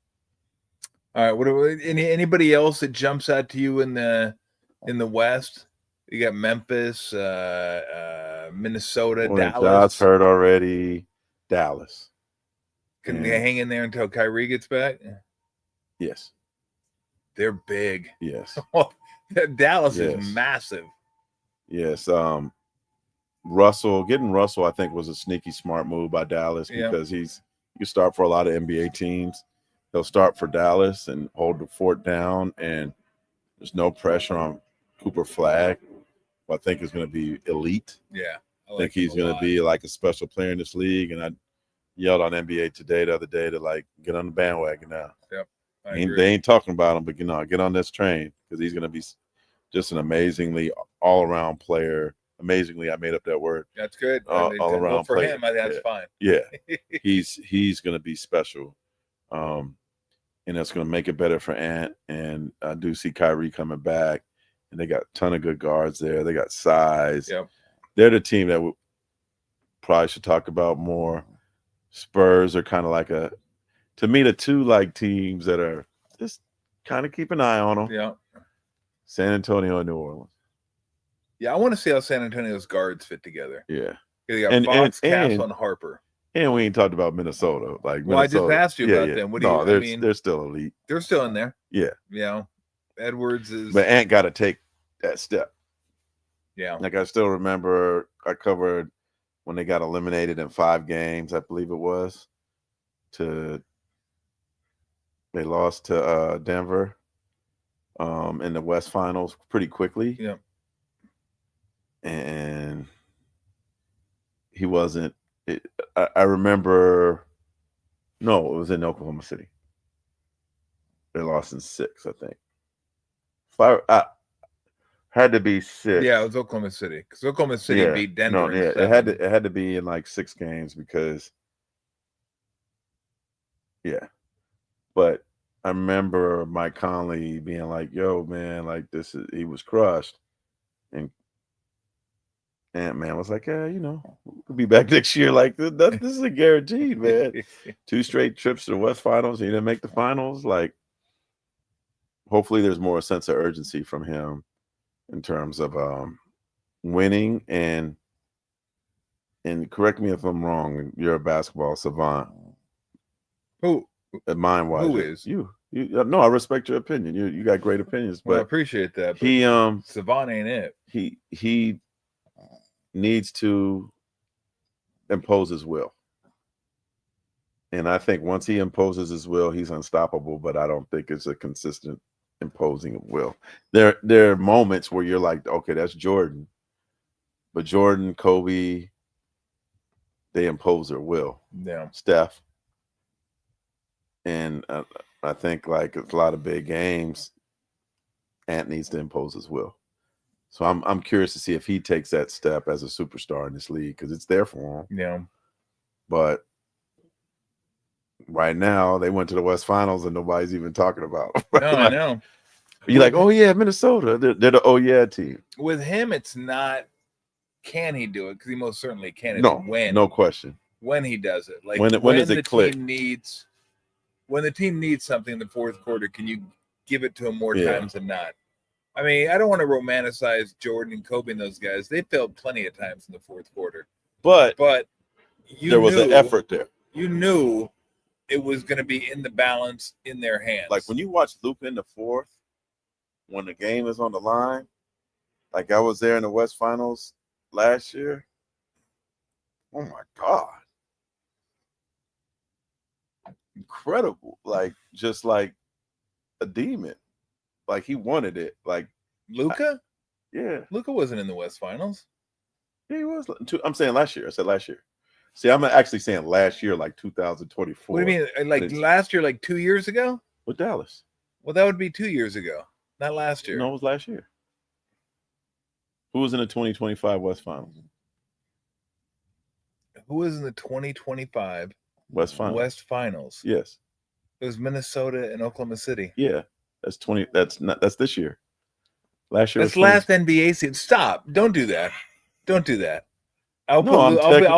All right. Anybody else that jumps out to you in the West? You got Memphis, Minnesota, Dallas. Dallas heard already. Dallas. Can they hang in there until Kyrie gets back? Yes. They're big. Yes. Dallas is massive. Yes. Getting Russell, I think, was a sneaky smart move by Dallas because he's You start for a lot of NBA teams. He'll start for Dallas and hold the fort down, and there's no pressure on Cooper Flag, who I think is going to be elite. Yeah. I think he's going to be like a special player in this league. And I yelled on NBA Today the other day to like get on the bandwagon now. Yep. They ain't talking about him, but get on this train because he's going to be just an amazingly all-around player. Amazingly, I made up that word. That's good. All-around for player. him, I think that's fine. Yeah, he's going to be special, and that's going to make it better for Ant. And I do see Kyrie coming back, and they got a ton of good guards there. They got size. Yep. They're the team that we probably should talk about more. Spurs are kind of like to me, the two like teams that are just kind of keep an eye on them. Yeah. San Antonio and New Orleans. Yeah, I want to see how San Antonio's guards fit together. Yeah. They got Fox, Castle, and Harper. And we ain't talked about Minnesota. Well, I just asked you about them. What do you? They're still elite. They're still in there. Yeah. You know, Edwards is. But Ant got to take that step. Yeah. Like I still remember, I covered when they got eliminated in 5 games, I believe it was. They lost to Denver in the West Finals pretty quickly. Yeah. And he wasn't. I remember. No, it was in Oklahoma City. They lost in 6, I think. Had to be 6. Yeah, it was Oklahoma City because Oklahoma City beat Denver. No, yeah, it had to be in like 6 games because. Yeah, but I remember Mike Conley being like, "Yo, man, like he was crushed," and Ant-Man was like, "Yeah, we'll be back next year. Like this is a guaranteed, man. 2 straight trips to the West Finals. He didn't make the finals. Like, hopefully, there's more sense of urgency from him in terms of winning and correct me if I'm wrong. You're a basketball savant. Who? Mind wise, who is you? No, I respect your opinion. You got great opinions, but I appreciate that. He savant ain't it. He needs to impose his will, and I think once he imposes his will, he's unstoppable. But I don't think it's a consistent imposing of will. There are moments where you're like, okay, that's Jordan, but Jordan, Kobe, they impose their will. Yeah, Steph. And I think like a lot of big games, Ant needs to impose his will. So I'm curious to see if he takes that step as a superstar in this league because it's there for him. Yeah. But right now they went to the West Finals and nobody's even talking about them. Right? No, I know. You're like, oh yeah, Minnesota. They're the oh yeah team. With him, it's not. Can he do it? Because he most certainly can. No, no question. When he does it, like when does it click? When the team needs something in the fourth quarter, can you give it to him more times than not? I mean, I don't want to romanticize Jordan and Kobe and those guys. They failed plenty of times in the fourth quarter. But there was an effort there. You knew it was going to be in the balance in their hands. Like when you watch Luka in the fourth, when the game is on the line, like I was there in the West Finals last year. Oh my God. Incredible, like just like a demon, like he wanted it. Like Luka, yeah, Luka wasn't in the West Finals. Yeah, he was. I'm saying last year. I said last year. See, I'm actually saying last year, like 2024. What do you mean, like last year, like 2 years ago with Dallas? Well, that would be 2 years ago, not last year. No, it was last year. Who was in the 2025 West Finals? Who was in the 2025 West Finals? Yes. It was Minnesota and Oklahoma City. Yeah, that's this year. Last year. That's last NBA season. Stop! Don't do that. Don't do that. I'll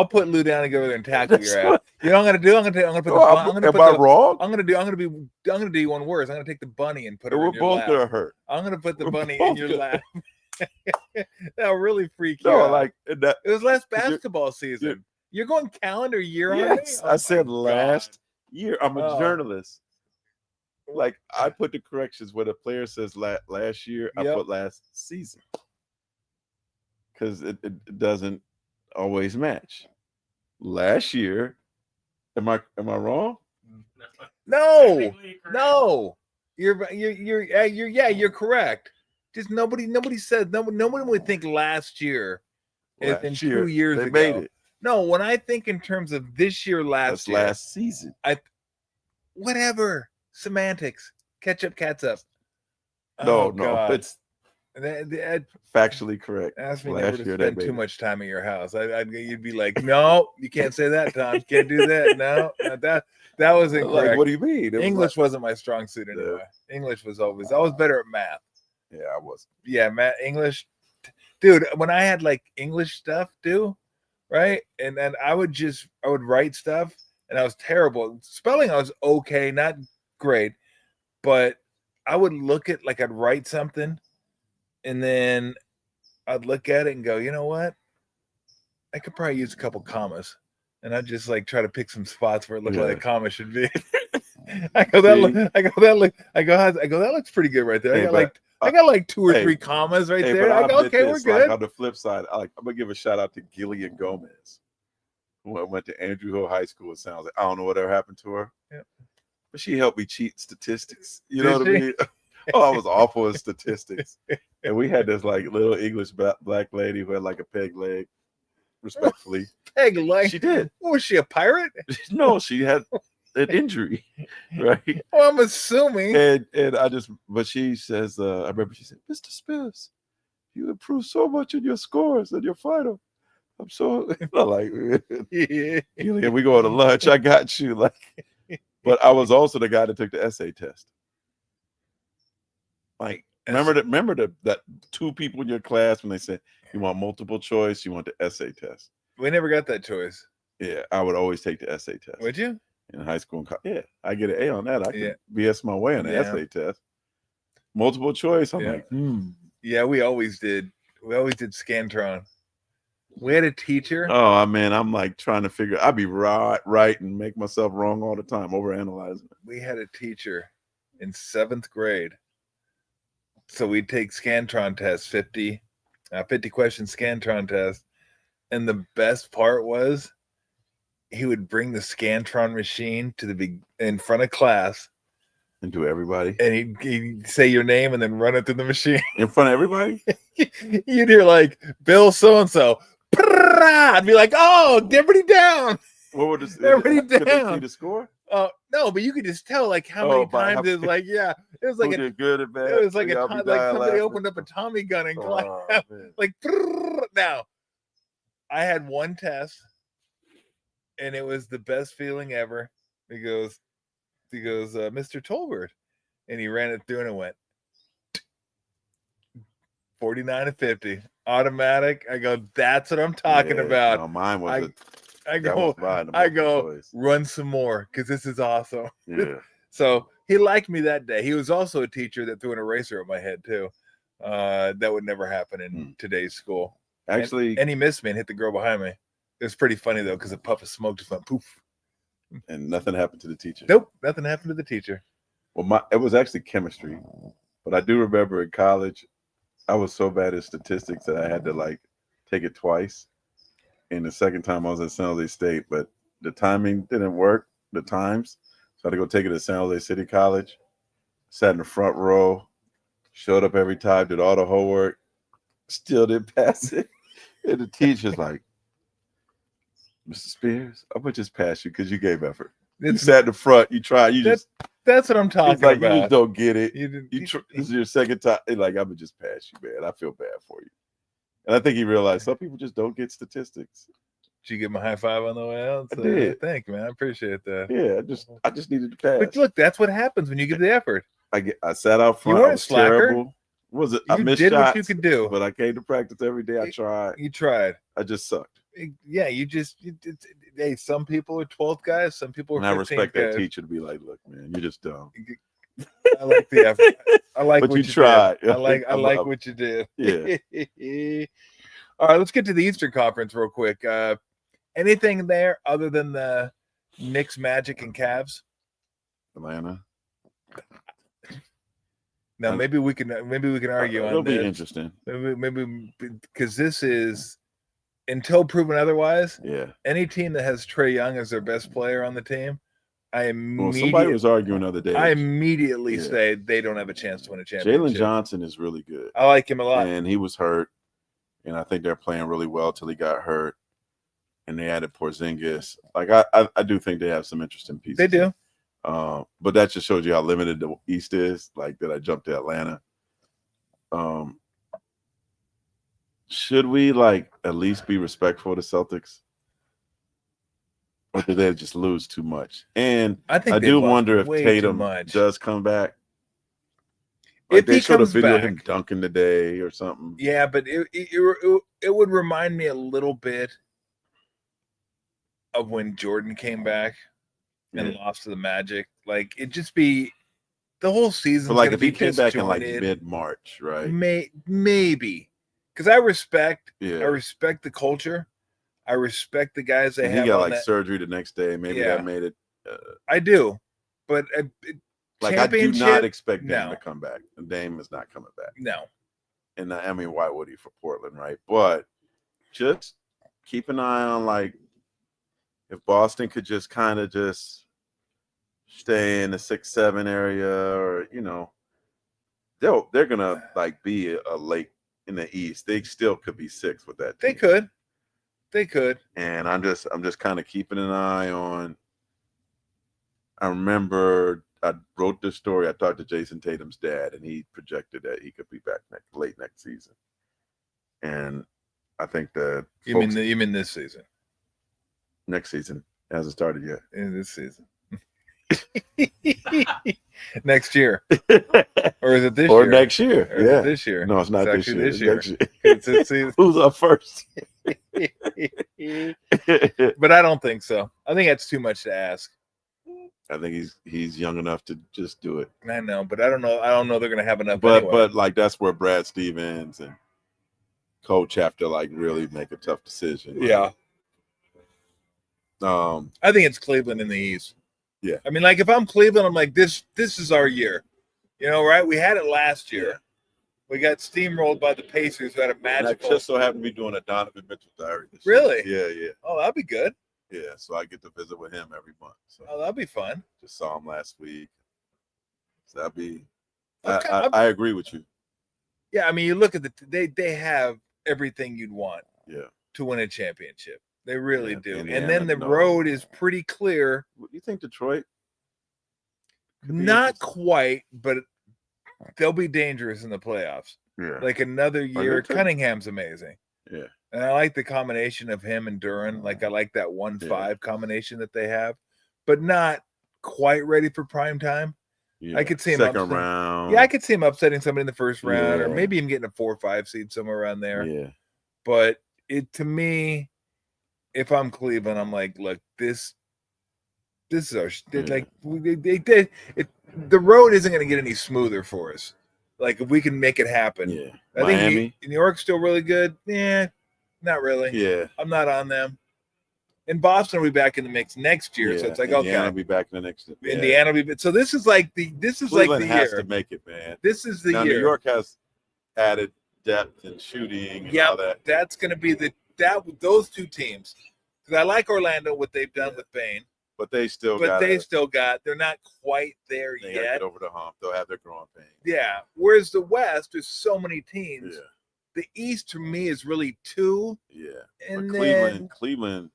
put Lou down and go over there and tackle your ass. You know what I'm gonna do? I'm gonna put. Am I wrong? I'm gonna do one worse. I'm gonna take the bunny and put it in your lap. We're both gonna hurt. I'm gonna put the bunny in your lap. That'll really freak you out. Like it was last basketball season. You're going calendar year on me? Yes, I said last year. I'm a journalist. Like I put the corrections where the player says last year. I put last season because it doesn't always match. Last year, Am I wrong? No. You're correct. Just nobody said no one would think last year as in 2 years they ago. made it. No, when I think in terms of this year, That's year, last season. Whatever semantics, ketchup, catsup. No, God. it's factually correct. Ask me never to spend too much time at your house. You'd be like, no, you can't say that, Tom. You can't do that. No, that was incorrect. Like, what do you mean? English wasn't my strong suit anyway. English was always. I was better at math. Yeah, I was. Yeah, math, English, dude. When I had like English stuff due, right, and then I would write stuff, and I was terrible spelling. I was okay, not great, but I would look at like I'd write something. And then I'd look at it and go, you know what? I could probably use a couple commas. And I'd just like try to pick some spots where it looked like a comma should be. That looks pretty good right there. I got like 2 or 3 commas right there. I go, okay, we're good. Like on the flip side, I'm gonna give a shout out to Gillian Gomez, who went to Andrew Hill High School. It sounds like I don't know whatever happened to her. Yep. But she helped me cheat statistics. You know what I mean? Oh, I was awful at statistics. And we had this like little English black lady who had like a peg leg, respectfully. Peg leg? She did. Was she a pirate? No, she had an injury, right? Well, I'm assuming. But she says, I remember she said, Mr. Spears, you improved so much in your scores and your final. I'm so like, yeah, we go to lunch. I got you. Like, but I was also the guy that took the essay test. Like, remember that 2 people in your class when they said you want multiple choice, you want the essay test. We never got that choice. Yeah, I would always take the essay test. Would you? In high school and college. Yeah, I get an A on that. I could BS my way on the essay test. Multiple choice. I'm like, Yeah, we always did. We always did Scantron. We had a teacher. Oh man, I'm like trying to figure. I'd be right and make myself wrong all the time, overanalyzing it. We had a teacher in 7th grade. So we'd take Scantron tests, 50 question Scantron test. And the best part was he would bring the Scantron machine to in front of class. And to everybody. And he'd say your name and then run it through the machine. In front of everybody? You'd hear like, Bill so-and-so. I'd be like, oh, everybody down. What would it everybody down? Could they see the score? No, but you could just tell like how many times it was like, it was like a good and bad. It was like somebody opened up a Tommy gun and like now. I had one test, and it was the best feeling ever. He goes, Mr. Tolbert, and he ran it through and it went 49-50 automatic. I go, that's what I'm talking about. No, mine was. I go, run some more because this is awesome. Yeah. So he liked me that day. He was also a teacher that threw an eraser at my head too. That would never happen in today's school. Actually, and he missed me and hit the girl behind me. It was pretty funny though because a puff of smoke just went poof. And nothing happened to the teacher. Nope, nothing happened to the teacher. Well, it was actually chemistry, but I do remember in college, I was so bad at statistics that I had to like take it twice. And the second time I was at San Jose State, but the timing didn't work, the times. So I had to go take it to San Jose City College, sat in the front row, showed up every time, did all the homework, still didn't pass it. And the teacher's like, Mr. Spears, I'm going to just pass you because you gave effort. You sat in the front, you tried, that's what I'm talking about. You just don't get it. This is your second time. Like, I'm going to just pass you, man. I feel bad for you. And I think he realized some people just don't get statistics. Did you give him a high five on the way out? I did. Thank you, man. I appreciate that. Yeah, I just needed to pass. But look, that's what happens when you give the effort. I sat out front. You weren't a slacker. Terrible. I missed did shots, what you could do. But I came to practice every day. I tried. You tried. I just sucked. Yeah, hey, some people are 12th guys. Some people are 15th guys. And I respect that teacher to be like, look, man, you're just dumb. I like the effort. I like but what you tried. Did. I like what you did. Yeah. All right, let's get to the Eastern Conference real quick. Anything there other than the Knicks, Magic, and Cavs? Atlanta. Now maybe we can argue on It'll this. be interesting. Maybe because this is until proven otherwise, Yeah. any team that has Trae Young as their best player on the team, somebody was arguing the other day. I immediately say they don't have a chance to win a championship. Jalen Johnson is really good. I like him a lot. And he was hurt, and I think they're playing really well till he got hurt. And they added Porzingis. Like I do think they have some interesting pieces. They do. But that just shows you how limited the East is. Like that, I jumped to Atlanta. Should we at least be respectful of the Celtics, or did they just lose too much? And I do wonder if Tatum does come back. Like they showed a video of him dunking today or something. Yeah, but it would remind me a little bit of when Jordan came back and lost to the Magic. Like it just be the whole season. But if he came back in mid-March, right? Maybe. Because I respect the culture. I respect the guys they have. He got surgery the next day. Maybe that made it. I do, but I do not expect Dame to come back. Dame is not coming back. No. And I mean, why would he for Portland, right? But just keep an eye on if Boston could just kind of just stay in the 6-7 area, or they're gonna be a late in the East. They still could be 6 with that team. They could. And I'm just kind of keeping an eye on. I remember I wrote this story. I talked to Jason Tatum's dad, and he projected that he could be back late next season. And I think that you mean this season? Next season hasn't started yet. In this season. Next year, or is it this year? Or next year? Yeah, this year. No, it's not this year. This year. Next year. Who's up first? But I don't think so. I think that's too much to ask. I think he's young enough to just do it. I know, but I don't know. They're going to have enough. But anyway. But that's where Brad Stevens and coach have to really make a tough decision. Yeah. I think it's Cleveland in the East. Yeah. I mean, if I'm Cleveland, I'm like, this is our year. Right? We had it last year. Yeah. We got steamrolled by the Pacers who had a magical. I just so happen to be doing a Donovan Mitchell diary this Really? year. Yeah. Oh, that'd be good. Yeah, so I get to visit with him every month. So that'd be fun. Just saw him last week. So that'd be. I agree with you. Yeah, I mean, you look at they have everything you'd want. Yeah. To win a championship. They really do. And then the road is pretty clear. You think Detroit? Not quite, but they'll be dangerous in the playoffs. Yeah. Another year. Cunningham's amazing. Yeah. And I like the combination of him and Duran. I like that 1-5 combination that they have, but not quite ready for prime time. Yeah. I could see him second round. Yeah, I could see him upsetting somebody in the first round, or maybe him getting a 4 or 5 seed somewhere around there. Yeah. But to me, if I'm Cleveland, I'm like, look, this is our the road isn't going to get any smoother for us. If we can make it happen. Yeah. I think New York's still really good. Yeah, not really. Yeah. I'm not on them. And Boston will be back in the mix next year. So it's Indiana will be back in the next year. Yeah. Indiana will be. So this is Cleveland the year. Has to make it, man. This is the year. New York has added depth and shooting and all that. That's going to be those two teams. Because I like Orlando, what they've done with Bane. But they still they're not quite there yet. They get over the hump. They'll have their growing pains. Yeah. Whereas the West, there's so many teams. Yeah. The East to me is really 2. Yeah. And Cleveland's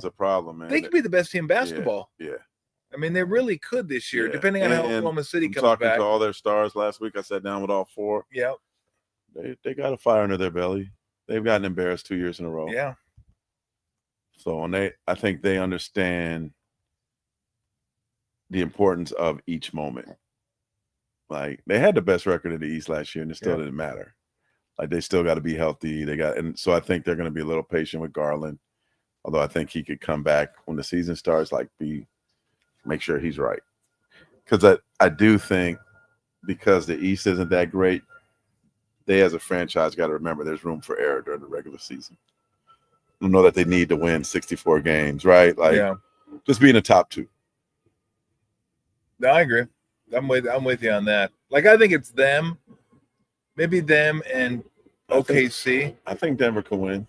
a problem, man. They could be the best team in basketball. Yeah. I mean, they really could this year, depending on how Oklahoma City comes back. Talking to all their stars last week, I sat down with all 4. Yep. They got a fire under their belly. They've gotten embarrassed 2 years in a row. Yeah. So, I think they understand the importance of each moment. They had the best record in the East last year, and it still didn't matter. They still got to be healthy. And so I think they're going to be a little patient with Garland. Although I think he could come back when the season starts, make sure he's right. Because I do think because the East isn't that great, they as a franchise got to remember there's room for error during the regular season. I don't know that they need to win 64 games, right? Just be in the top 2. No, I agree. I'm with you on that. I think it's them, maybe them and OKC. I think Denver can win.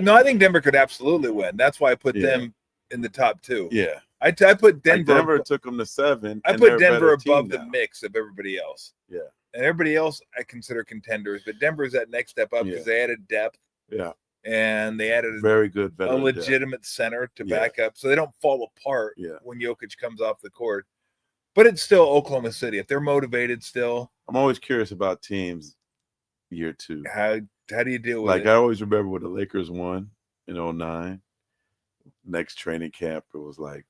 No, I think Denver could absolutely win. That's why I put them in the top 2. Yeah. I put Denver. Like Denver took them to 7. I put Denver above the mix of everybody else. Yeah. And everybody else I consider contenders, but Denver's that next step up because they added depth. Yeah. And they added very good, a legitimate center to back up, so they don't fall apart when Jokic comes off the court. But it's still Oklahoma City. If they're motivated still. I'm always curious about teams year 2. How do you deal with it? Like I always remember when the Lakers won in 2009. Next training camp, it was like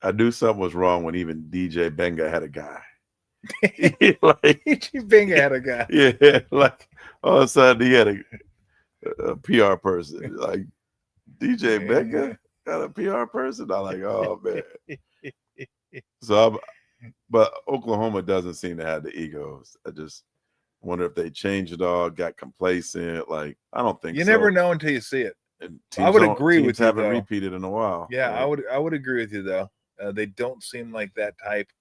I knew something was wrong when even DJ Benga had a guy. Like DJ Benga had a guy. Yeah, like all of a sudden he had a PR person. Like DJ Benga got a PR person. I'm like, oh man. So, but Oklahoma doesn't seem to have the egos. I just wonder if they changed it all, got complacent. Like I don't think you never know until you see it. And I would agree with you. Haven't repeated in a while. Yeah, right? I would agree with you though. They don't seem like that type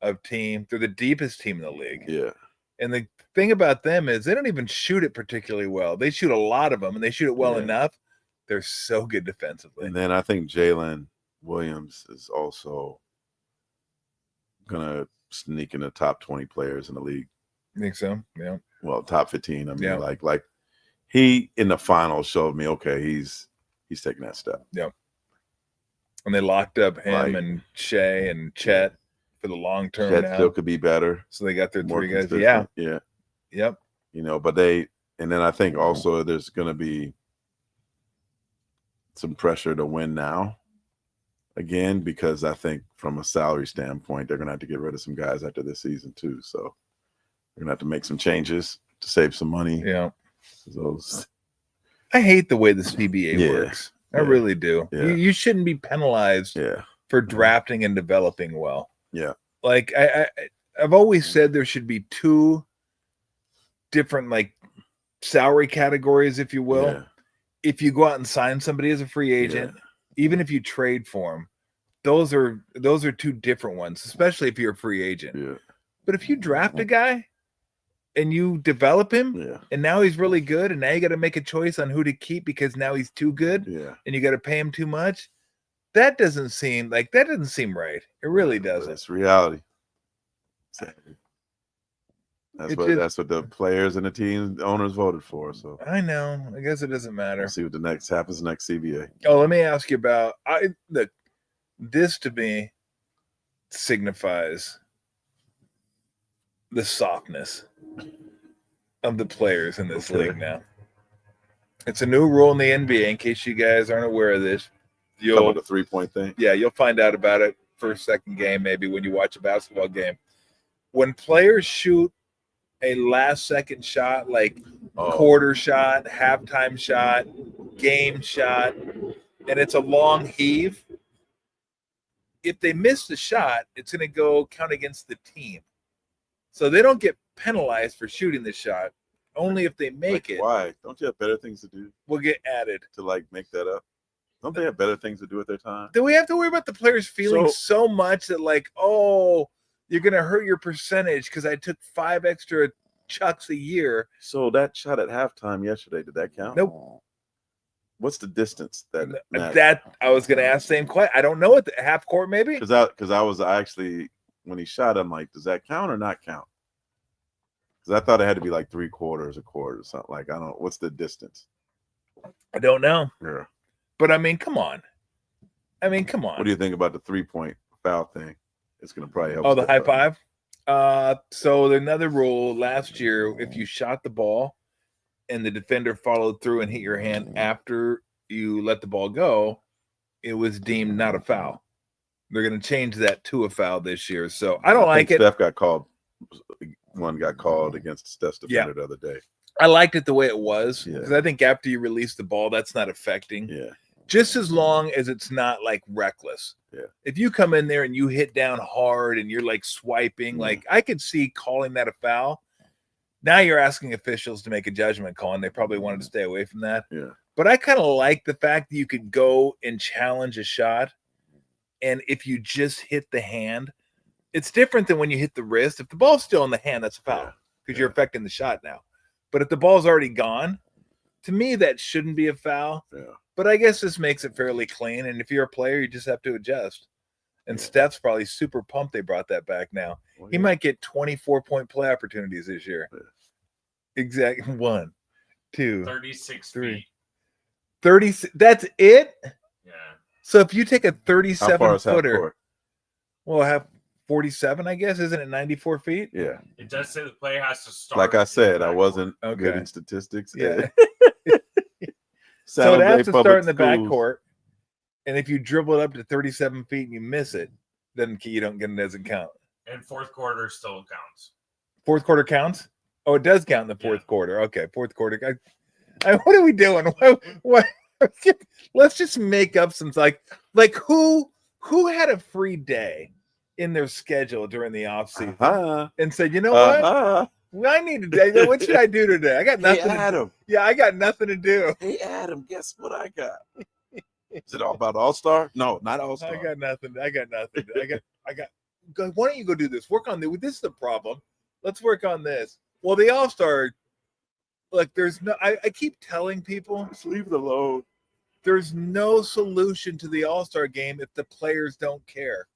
of team. They're the deepest team in the league. Yeah. And the thing about them is they don't even shoot it particularly well. They shoot a lot of them, and they shoot it well enough. They're so good defensively. And then I think Jalen Williams is also gonna sneak in the top 20 players in the league. You think so? Yeah. Well, top 15. I mean, like he in the finals showed me, okay, he's taking that step. Yeah. And they locked up him and Shea and Chet for the long term. Chet still could be better. So they got their 3 guys. Yeah. Yep. You know, but and then I think also there's going to be some pressure to win now again, because I think from a salary standpoint, they're going to have to get rid of some guys after this season too. So they're going to have to make some changes to save some money. Yeah. Those. I hate the way the CBA works. I really do. Yeah. You shouldn't be penalized for drafting and developing well. Yeah. Like I've always said there should be 2 different like salary categories, if you will. Yeah. If you go out and sign somebody as a free agent, even if you trade for them, those are 2 different ones, especially if you're a free agent. Yeah. But if you draft a guy and you develop him and now he's really good, and now you got to make a choice on who to keep because now he's too good and you got to pay him too much, that doesn't seem right. It really doesn't. It's reality. That's what the players and the team owners voted for. So I know. I guess it doesn't matter. We'll see what happens next CBA. Oh, let me ask you about this to me signifies the softness of the players in this league now. It's a new rule in the NBA. In case you guys aren't aware of this, the 3-point thing. Yeah, you'll find out about it first, second game, maybe when you watch a basketball game. When players shoot a last-second shot, like quarter shot, halftime shot, game shot, and it's a long heave, if they miss the shot, it's going to count against the team. So they don't get penalized for shooting the shot, only if they make it. Why? Don't you have better things to do? Will get added. To make that up? Don't they have better things to do with their time? Do we have to worry about the players feeling so much that you're going to hurt your percentage because I took 5 extra chucks a year? So that shot at halftime yesterday, did that count? Nope. What's the distance that I was going to ask the same question. I don't know at the half court maybe. Because I was actually, when he shot, I'm like, does that count or not count? Because I thought it had to be like 3/4, a quarter, or something. Like, I don't know. What's the distance? I don't know. Yeah. But come on. What do you think about the 3-point foul thing? It's going to probably help. Oh, the high five? So another rule last year, if you shot the ball and the defender followed through and hit your hand after you let the ball go, it was deemed not a foul. They're going to change that to a foul this year. So I don't like it. Steph got called. One got called against Steph's defender the other day. I liked it the way it was because I think after you release the ball, that's not affecting. Yeah. Just as long as it's not reckless. Yeah. If you come in there and you hit down hard and you're swiping, I could see calling that a foul. Now you're asking officials to make a judgment call, and they probably wanted to stay away from that. Yeah. But I kind of like the fact that you could go and challenge a shot, and if you just hit the hand, it's different than when you hit the wrist. If the ball's still in the hand, that's a foul because you're affecting the shot now. But if the ball's already gone, to me, that shouldn't be a foul. Yeah. But I guess this makes it fairly clean. And if you're a player, you just have to adjust. And Steph's probably super pumped they brought that back now. He might get 24-point play opportunities this year. Yeah. Exactly. 1, 2, 36 3. feet. 30. That's it? Yeah. So if you take a 37-footer, well, have 47, I guess. Isn't it 94 feet? Yeah. It does say the play has to start. Like I said, I wasn't good in statistics. Yeah. So it has to start in the backcourt. And if you dribble it up to 37 feet and you miss it, then you don't get it, doesn't count. And fourth quarter still counts. Fourth quarter counts? Oh, it does count in the fourth quarter. Okay, fourth quarter. What are we doing? What? Let's just make up some like who had a free day in their schedule during the offseason and said, you know what? I need to. What should I do today? I got nothing. Hey, Adam. I got nothing to do. Hey, Adam, guess what I got? Is it all about All-Star? No, not All-Star. I got nothing. I got. Why don't you go do this? Work on this. This is the problem. Let's work on this. Well, the All-Star. Look, there's no. I keep telling people, just leave it alone. There's no solution to the All-Star game if the players don't care.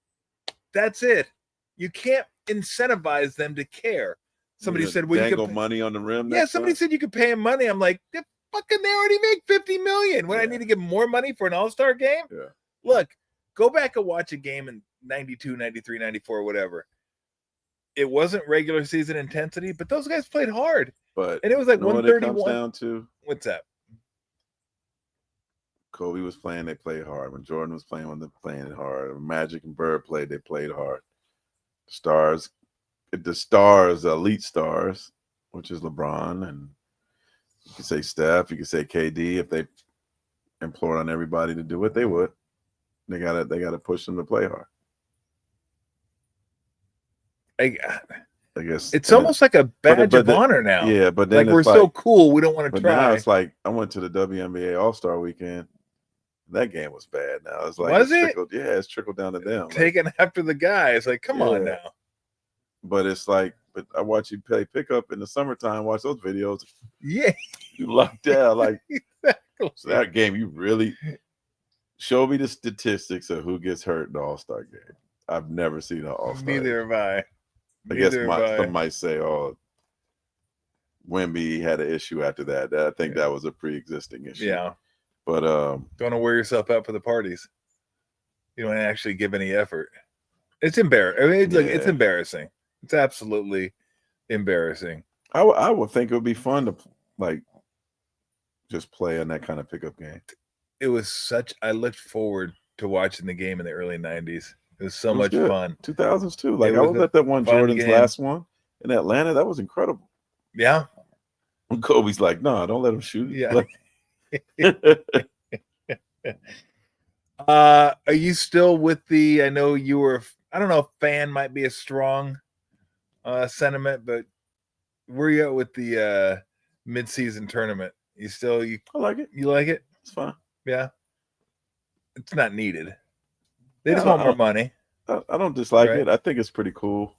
That's it. You can't incentivize them to care. Somebody said, "Well, you could money on the rim." Yeah, somebody said you could pay him money. I'm like, they already make $50 million. When I need to give more money for an All-Star game? Yeah. Look, go back and watch a game in 92, 93, 94, whatever. It wasn't regular season intensity, but those guys played hard. And it was like 131. What it comes down to? What's that? Kobe was playing, they played hard. When Jordan was playing, they playing hard. When Magic and Bird played, they played hard. The elite stars, which is LeBron, and you could say Steph, you could say KD. If they implored on everybody to do it, they would. They gotta push them to play hard. I guess it's almost like a badge of honor now. Yeah, but then we're so cool, we don't want to try. Now it's like I went to the WNBA All-Star Weekend. That game was bad. Now it's like it's trickled down to them. Taken after the guys. Like, come on now. But it's like, I watch you play pickup in the summertime. Watch those videos. Yeah, you locked down. Like exactly. So that game, you really show me the statistics of who gets hurt in the All-Star game. I've never seen an All-Star. Neither have I. I guess some might say, "Oh, Wemby had an issue after that." I think that was a pre-existing issue. Yeah, but don't want to wear yourself out for the parties. You don't actually give any effort. It's embarrassing. I mean, it's embarrassing. It's absolutely embarrassing. I would think it would be fun to just play in that kind of pickup game. It was I looked forward to watching the game in the early 90s. It was so much fun. 2000s too. Like I was at that one Jordan's last one in Atlanta. That was incredible. Yeah. When Kobe's like, "No, don't let him shoot." Yeah. Are you still with the? I know you were. I don't know if fan might be a strong sentiment, but where you at with the mid-season tournament? I like it. You like it? It's fun. Yeah. It's not needed. They just want more money. I don't dislike it. I think it's pretty cool.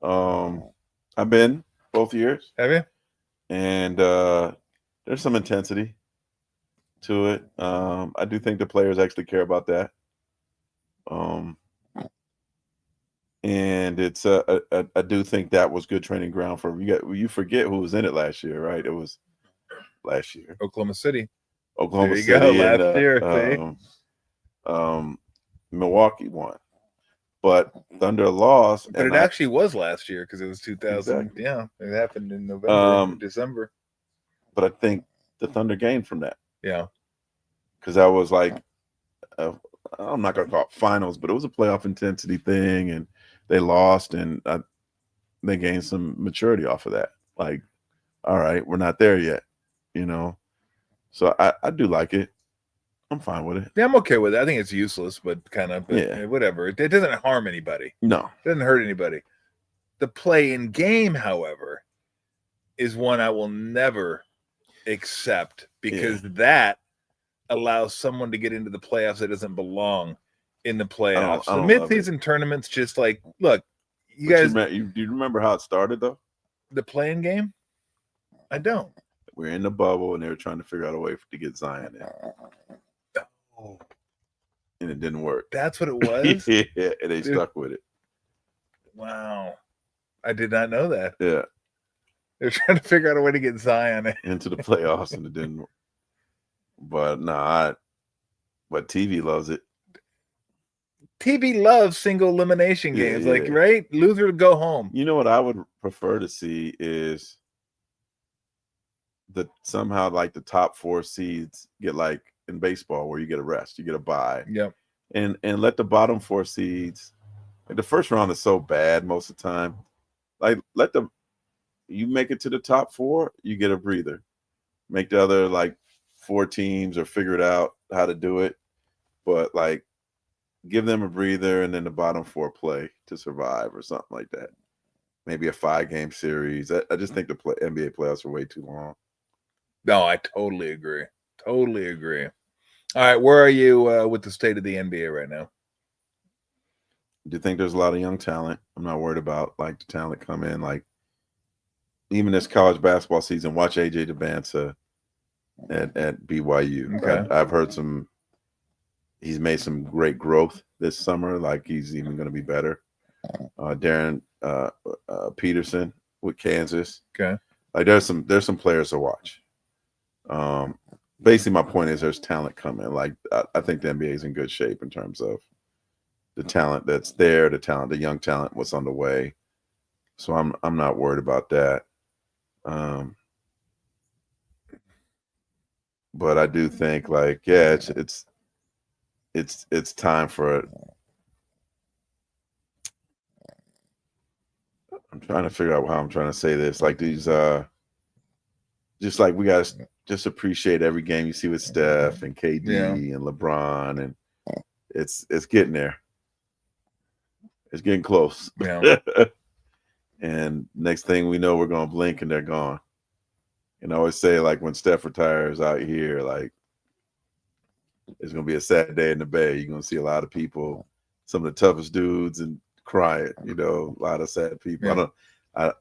I've been both years. Have you? And there's some intensity to it. I do think the players actually care about that. And it's I do think that was good training ground for you forget who was in it last year, right? It was last year. Oklahoma City. Oklahoma City. There you go, last year. Milwaukee won. But Thunder lost. But it actually was last year because it was 2000. Exactly. Yeah, it happened in November, December. But I think the Thunder gained from that. Yeah. Because that was like, I'm not going to call it finals, but it was a playoff intensity thing. And they lost, and they gained some maturity off of that. Like, all right, we're not there yet, So I do like it. I'm fine with it. Yeah, I'm okay with it. I think it's useless, but whatever. It doesn't harm anybody. No. It doesn't hurt anybody. The play in game, however, is one I will never accept because that allows someone to get into the playoffs that doesn't belong in the playoffs. The mid-season tournaments just like, look, you guys. Do you remember how it started, though? The play-in game? I don't. We're in the bubble, and they were trying to figure out a way to get Zion in. Oh, and it didn't work. That's what it was? Yeah, and they stuck with it. Wow. I did not know that. Yeah. They're trying to figure out a way to get Zion into the playoffs, and it didn't work. But but TV loves it. TV loves single elimination games. Like, right? Loser to go home. You know what I would prefer to see is somehow like the top 4 seeds get, like in baseball, where you get a rest, you get a bye. Yep. And let the bottom 4 seeds, like the first round is so bad most of the time. Like you make it to the top 4, you get a breather. Make the other like 4 teams or figure it out how to do it. But like give them a breather, and then the bottom 4 play to survive or something like that. Maybe a 5-game series. I just think the NBA playoffs are way too long. No, I totally agree. Totally agree. All right, where are you with the state of the NBA right now? Do you think there's a lot of young talent? I'm not worried about like the talent come in. Like even this college basketball season, watch AJ Debance at BYU. Okay. I've heard he's made some great growth this summer. Like he's even going to be better. Darren Peterson with Kansas. Okay. Like there's some players to watch. Basically, my point is there's talent coming. Like I think the NBA is in good shape in terms of the talent that's there, the young talent, what's on the way. So I'm not worried about that. But I do think like it's time for it. I'm trying to figure out how I'm trying to say this. Like these just like we got to just appreciate every game you see with Steph and KD and LeBron, and it's getting there. It's getting close. Yeah. And next thing we know, we're going to blink and they're gone. And I always say, like, when Steph retires out here, like, it's going to be a sad day in the Bay. You're going to see a lot of people, some of the toughest dudes, and crying, a lot of sad people. Yeah.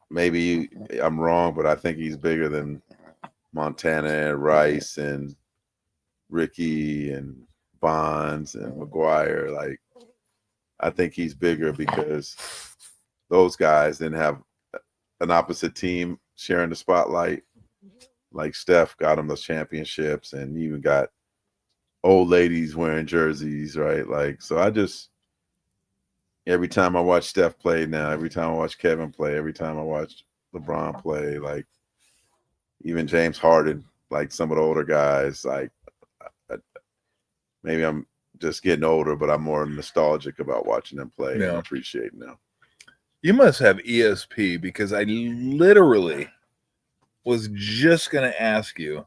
Maybe I'm wrong, but I think he's bigger than Montana and Rice and Ricky and Bonds and McGuire. Like, I think he's bigger because those guys didn't have an opposite team sharing the spotlight. Like Steph got him those championships, and you even got old ladies wearing jerseys, right? Like, so every time I watch Steph play now, every time I watch Kevin play, every time I watch LeBron play, like even James Harden, like some of the older guys, like maybe I'm just getting older, but I'm more nostalgic about watching them play and appreciating them. You must have ESP, because I literally was just going to ask you,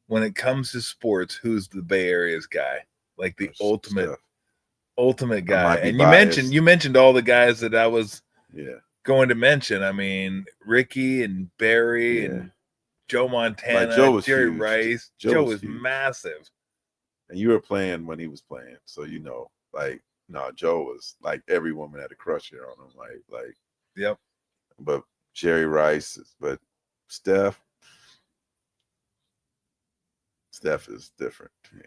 when it comes to sports, who's the Bay Area's guy? Like the ultimate guy. And you mentioned all the guys that I was going to mention. I mean, Ricky and Barry and Joe Montana, like Joe was Jerry huge. Rice. Joe was massive. And you were playing when he was playing, so Joe was like every woman had a crush here on him, like yep. But Jerry Rice, but Steph is different to me.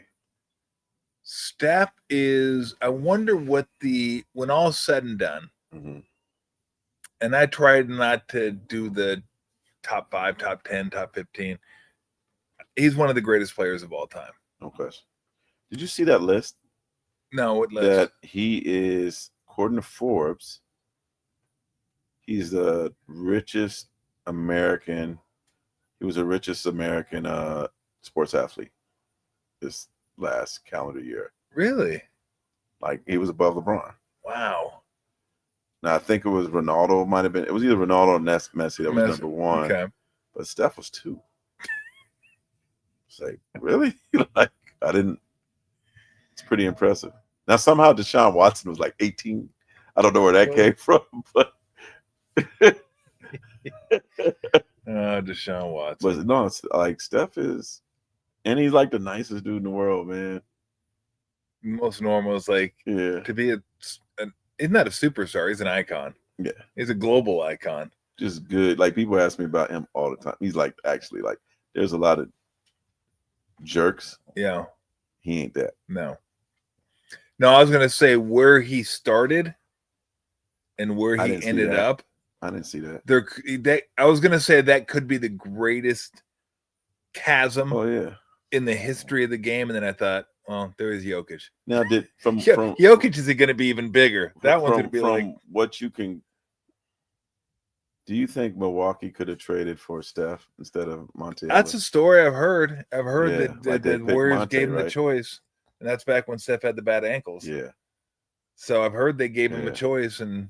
Steph is. I wonder when all's said and done. Mm-hmm. And I tried not to do the top 5, top 10, top 15. He's one of the greatest players of all time. No question. Did you see that list? No, what list? That he is, according to Forbes, he's the richest American. He was the richest American sports athlete this last calendar year. Really? Like he was above LeBron. Wow. Now I think it was Ronaldo. Might have been. It was either Ronaldo or Messi that was number 1. Okay. But Steph was 2. It's like, really? Like I didn't. It's pretty impressive. Now somehow Deshaun Watson was like 18. I don't know where that came from, but Deshaun Watson. But no, it's like Steph is, and he's like the nicest dude in the world, man. Most normal is like to be he's not a superstar. He's an icon. Yeah, he's a global icon. just good. Like people ask me about him all the time. He's like actually like there's a lot of jerks. Yeah. He ain't that. No, I was gonna say where he started and where he ended up. I didn't see that. I was gonna say that could be the greatest chasm. Oh yeah. In the history of the game, and then I thought, well, there is Jokic. Now, from Jokic is going to be even bigger. That one's going to be from what you can. Do you think Milwaukee could have traded for Steph instead of Monte? That's a story I've heard. I've heard that the Warriors Monte, gave him right? the choice, and that's back when Steph had the bad ankles. Yeah. So I've heard they gave him a choice, and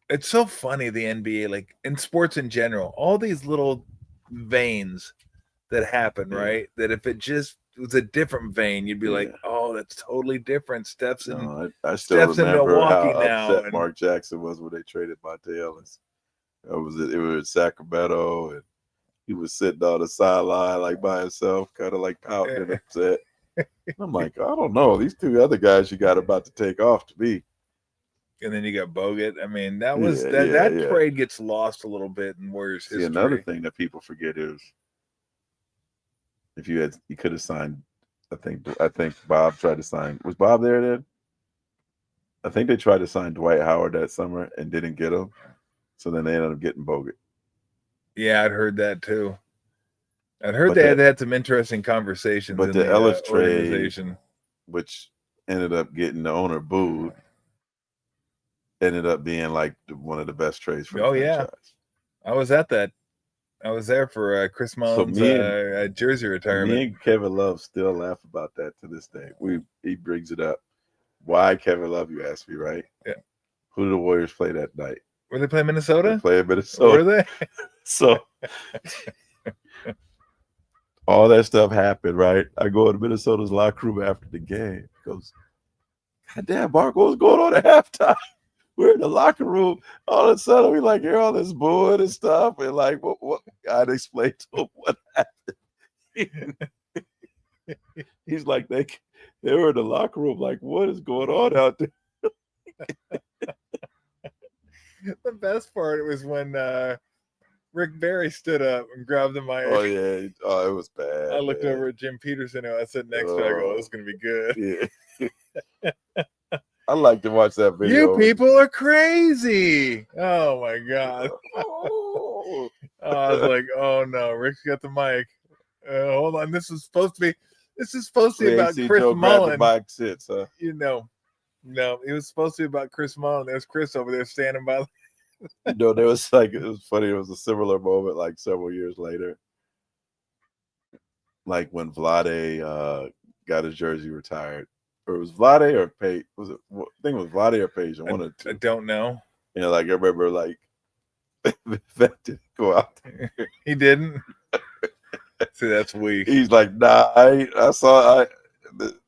it's so funny the NBA, like in sports in general, all these little veins that happen, right? That if it just was a different vein, you'd be like, "Oh, that's totally different." Steph's in, I still remember Milwaukee how now, upset Mark Jackson was when they traded Monte Ellis. It was in Sacramento, and he was sitting on the sideline like by himself, kind of like pouting and upset. I'm like, I don't know. These two other guys you got about to take off to me. And then you got Bogut. I mean, that was that trade gets lost a little bit in Warriors history. Another thing that people forget is if you could have signed. I think Bob tried to sign. Was Bob there then? I think they tried to sign Dwight Howard that summer and didn't get him. So then they ended up getting Bogut. Yeah, I'd heard that too. I'd heard they had some interesting conversations. But the Ellis trade, which ended up getting the owner booed, ended up being like one of the best trades for the franchise. I was at that. I was there for Chris Mullin's jersey retirement. Me and Kevin Love still laugh about that to this day. He brings it up. Why Kevin Love, you ask me, right? Yeah. Who did the Warriors play that night? Were they playing Minnesota? They played Minnesota. Were they? So all that stuff happened, right? I go to Minnesota's locker room after the game. He goes, God damn, Mark, what was going on at halftime? We're in the locker room. All of a sudden, we like hear all this booing and stuff. And like, what? I'd explain to him what happened. He's like, they were in the locker room. Like, what is going on out there? The best part was when Rick Barry stood up and grabbed the mic. Oh yeah, it was bad. I looked over at Jim Peterson, who I said next to. I go, "This is gonna be good." Yeah. I like to watch that video. You people are crazy. Oh my god. I was like, oh no, Rick's got the mic. Hold on. This is supposed to be about Chris Mullin. Sits, huh? No, it was supposed to be about Chris Mullin. There's Chris over there standing by. There was like, it was funny. It was a similar moment like several years later. Like when Vlade got his jersey retired. Or it was Vlade or Page? I think it was Vlade or Page. I don't know. You know, like I remember, like that didn't go out there. He didn't. See, that's weak. He's like, nah,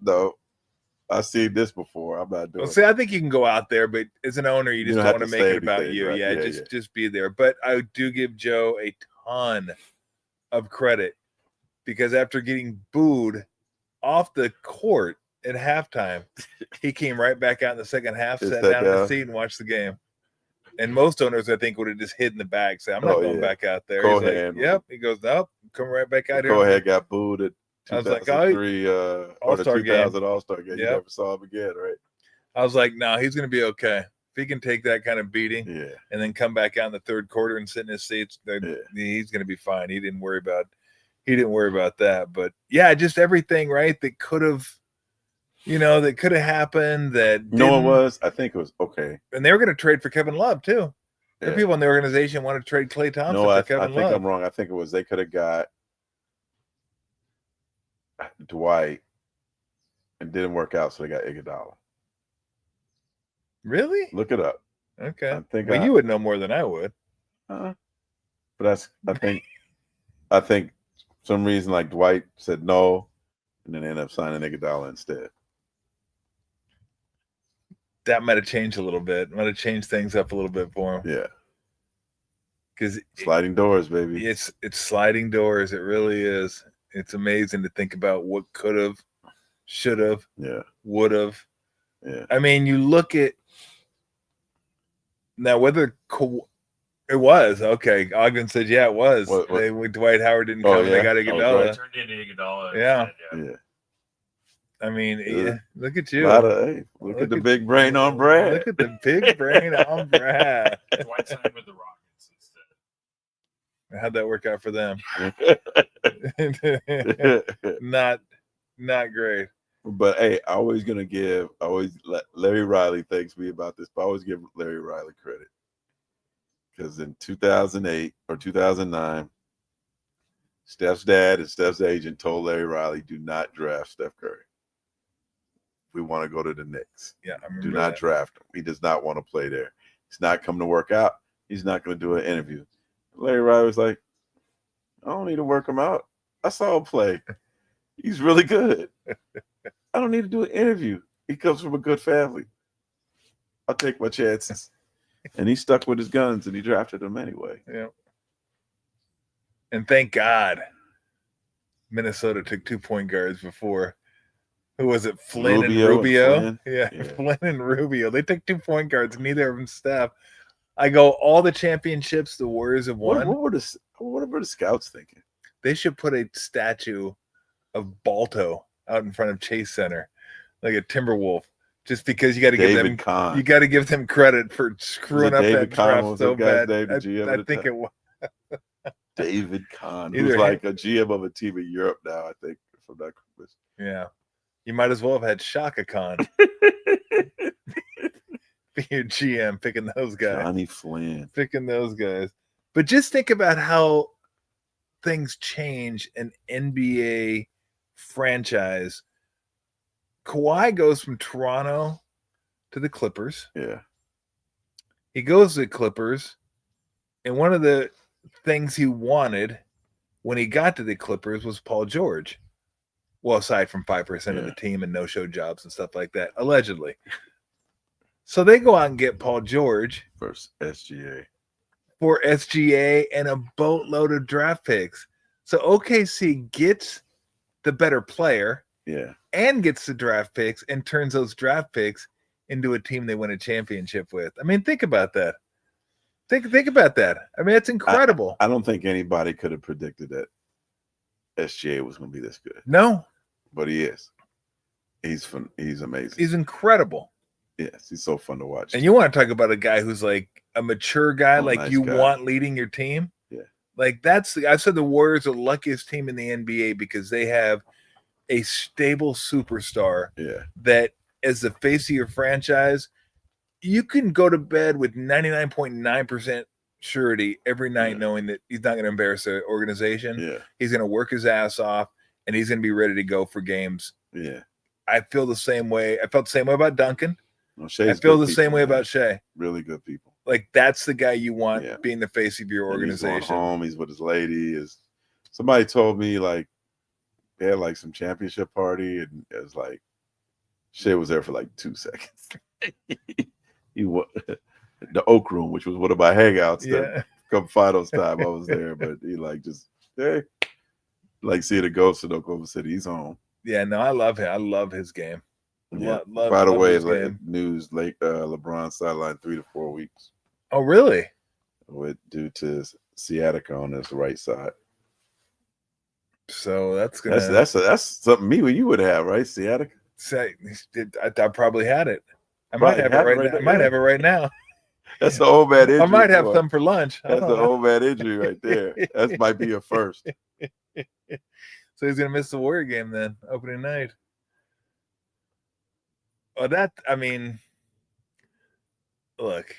no, I seen this before. I'm not doing. Well, see, I think you can go out there, but as an owner, you just don't want to make it about you. Right? Yeah, just be there. But I do give Joe a ton of credit because after getting booed off the court at halftime, he came right back out in the second half, sat down in the seat and watched the game. And most owners, I think, would have just hid in the back. Say, I'm not going back out there. He's like, yep. He goes, nope, come right back out here. Coheed got booed at 2003 or the 2000 All-Star game. You never saw him again, right? I was like, no, he's going to be okay. If he can take that kind of beating and then come back out in the third quarter and sit in his seats, he's going to be fine. He didn't worry about that. But, yeah, just everything, right, that could have – that could have happened. I think it was okay. And they were going to trade for Kevin Love too. There are people in the organization wanted to trade Klay Thompson for Kevin Love. I think I'm wrong. I think it was they could have got Dwight and didn't work out, so they got Iguodala. Really? Look it up. Okay. You would know more than I would. But I think some reason like Dwight said no, and then they ended up signing Iguodala instead. That might have changed a little bit. Might have changed things up a little bit for him. Yeah. Because sliding doors, baby. It's sliding doors. It really is. It's amazing to think about what could have, should have, would have. Yeah. I mean, you look at now whether It was okay. Ogden said, "Yeah, it was." What? Dwight Howard didn't come. And they got Iguodala. Turned into Iguodala. Yeah. Instead, I mean, look at you. Look at the big brain on Brad. Look at the big brain on Brad. Dwight signed with the Rockets instead. How'd that work out for them? Not great. But hey, Larry Riley thanks me about this, but I always give Larry Riley credit. Because in 2008 or 2009, Steph's dad and Steph's agent told Larry Riley, do not draft Steph Curry. We want to go to the Knicks. Yeah, I remember do not draft him. He does not want to play there. He's not coming to work out. He's not going to do an interview. Larry Riley was like, I don't need to work him out. I saw him play. He's really good. I don't need to do an interview. He comes from a good family. I'll take my chances. And he stuck with his guns, and he drafted him anyway. Yeah. And thank God Minnesota took 2 point guards before. Who was it? Flynn and Rubio? Yeah, Flynn and Rubio. They took 2 point guards, neither of them Steph. I go, all the championships the Warriors have won. What were the scouts thinking? They should put a statue of Balto out in front of Chase Center, like a Timberwolf. Just because you got to give them credit for screwing up that draft so bad. I think it was David Kahn, who's like a GM of a team in Europe now. I think from that. Yeah, you might as well have had Shaka Khan be your GM, picking those guys. Johnny Flynn, picking those guys. But just think about how things change an NBA franchise. Kawhi goes from Toronto to the Clippers. Yeah. He goes to the Clippers, and one of the things he wanted when he got to the Clippers was Paul George. Well, aside from 5% of the team and no-show jobs and stuff like that, allegedly. So they go out and get Paul George for SGA and a boatload of draft picks. So OKC gets the better player. Yeah. And gets the draft picks and turns those draft picks into a team they win a championship with. I mean, think about that. Think about that. I mean, it's incredible. I don't think anybody could have predicted that SGA was going to be this good. No. But he is. He's fun. He's amazing. He's incredible. Yes, he's so fun to watch. And you want to talk about a guy who's like a mature guy, nice you guy. Want leading your team? Yeah. Like I said the Warriors are the luckiest team in the NBA because they have a stable superstar that as the face of your franchise, you can go to bed with 99.9% surety every night knowing that he's not going to embarrass the organization. Yeah. He's going to work his ass off and he's going to be ready to go for games. Yeah. I feel the same way. I felt the same way about Duncan. Well, I feel the same way about Shea. Really good people. Like that's the guy you want being the face of your organization. He's going home. He's with his lady. Somebody told me like they had like some championship party, and it was like Shea was there for like 2 seconds. He was the Oak Room, which was one of my hangouts. Come finals time, I was there, but he like just like seeing a ghost in Oklahoma City. He's home. Yeah, no, I love him. I love his game. Yeah. By the way, news LeBron sidelined 3 to 4 weeks. Oh, really? Due to sciatica on his right side. So that's gonna that's something me when you would have, right? Sciatica. I probably had it. I might have it right now. I might have it right now. That's the old man injury. I might have some for lunch. That's the old man injury right there. That might be a first. So he's gonna miss the Warrior game then, opening night. Oh, look.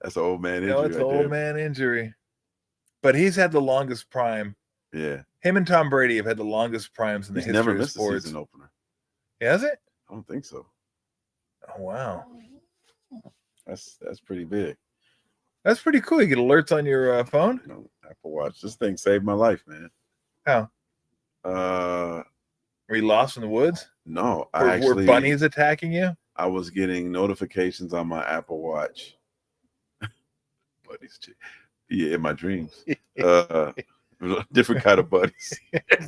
That's an old man injury. No, it's an old man injury. But he's had the longest prime. Yeah. Him and Tom Brady have had the longest primes in the history of sports. He's never missed a season opener. Has it? I don't think so. Oh, wow. That's pretty big. That's pretty cool. You get alerts on your phone? No, Apple Watch. This thing saved my life, man. How? Were you lost in the woods? No. Were bunnies attacking you? I was getting notifications on my Apple Watch. Buddies. Yeah, in my dreams. Different kind of buddies.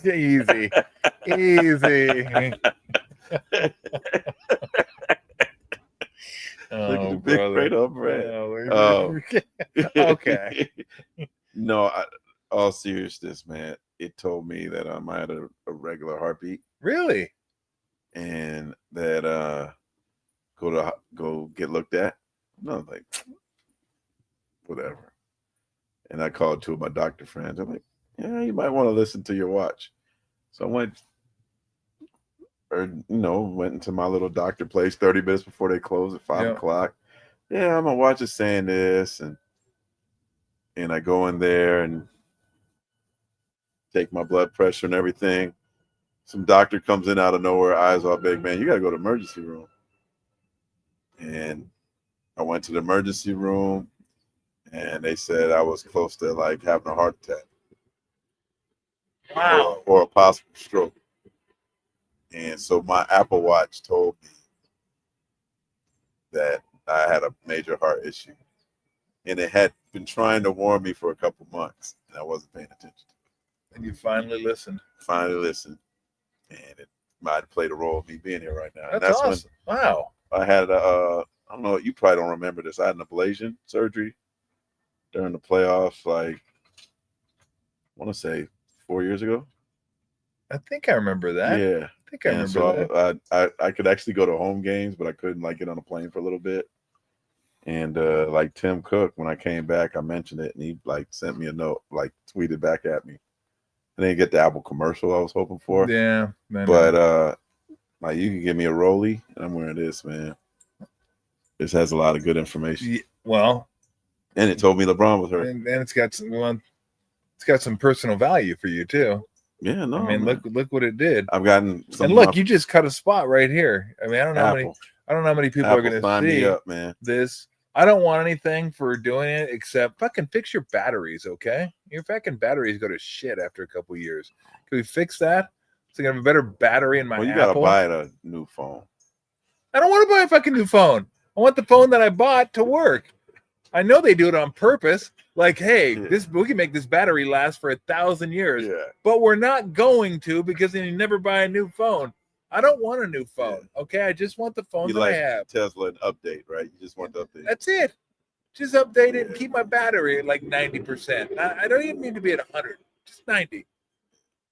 Easy. Look at the big brother. Fredo bread. Oh. Okay. No, all seriousness, man. It told me that I had a regular heartbeat. Really? And that go get looked at. No, like whatever. And I called two of my doctor friends. I'm like, yeah, you might want to listen to your watch. So I went into my little doctor place 30 minutes before they close at 5:00. Yeah, my watch is saying this, and I go in there and take my blood pressure and everything. Some doctor comes in out of nowhere, eyes all big, man, you gotta go to the emergency room. And I went to the emergency room, and they said I was close to like having a heart attack. Wow. Or a possible stroke. And so my Apple Watch told me that I had a major heart issue. And it had been trying to warn me for a couple months, and I wasn't paying attention. And you finally listened. And it might have played a role in me being here right now. That's awesome. Wow. I had I don't know, you probably don't remember this. I had an ablation surgery during the playoffs, like I want to say 4 years ago. I think I remember that. Yeah. I think I remember that. I could actually go to home games, but I couldn't like get on a plane for a little bit. And like Tim Cook, when I came back, I mentioned it, and he like sent me a note, like tweeted back at me. I didn't get the Apple commercial I was hoping for. Yeah. But like you can give me a Rolly, and I'm wearing this, man. This has a lot of good information. Yeah, well, and it told me LeBron was hurt. And it's got some personal value for you too. Yeah, no. I mean, man. look what it did. I've gotten some. And look, you just cut a spot right here. I mean, I don't know how many people Apple are going to sign see me up, man. this. I don't want anything for doing it except fucking fix your batteries, okay? Your fucking batteries go to shit after a couple years. Can we fix that? So I can have a better battery in my Apple. You gotta buy a new phone. I don't want to buy a fucking new phone. I want the phone that I bought to work. I know they do it on purpose. Like, hey, we can make this battery last for 1,000 years. Yeah. But we're not going to, because then you never buy a new phone. I don't want a new phone. Okay, I just want the phone that I have. Tesla an update, right? You just want the update. That's it. Just update it and keep my battery at like 90%. I don't even need to be at 100. Just 90.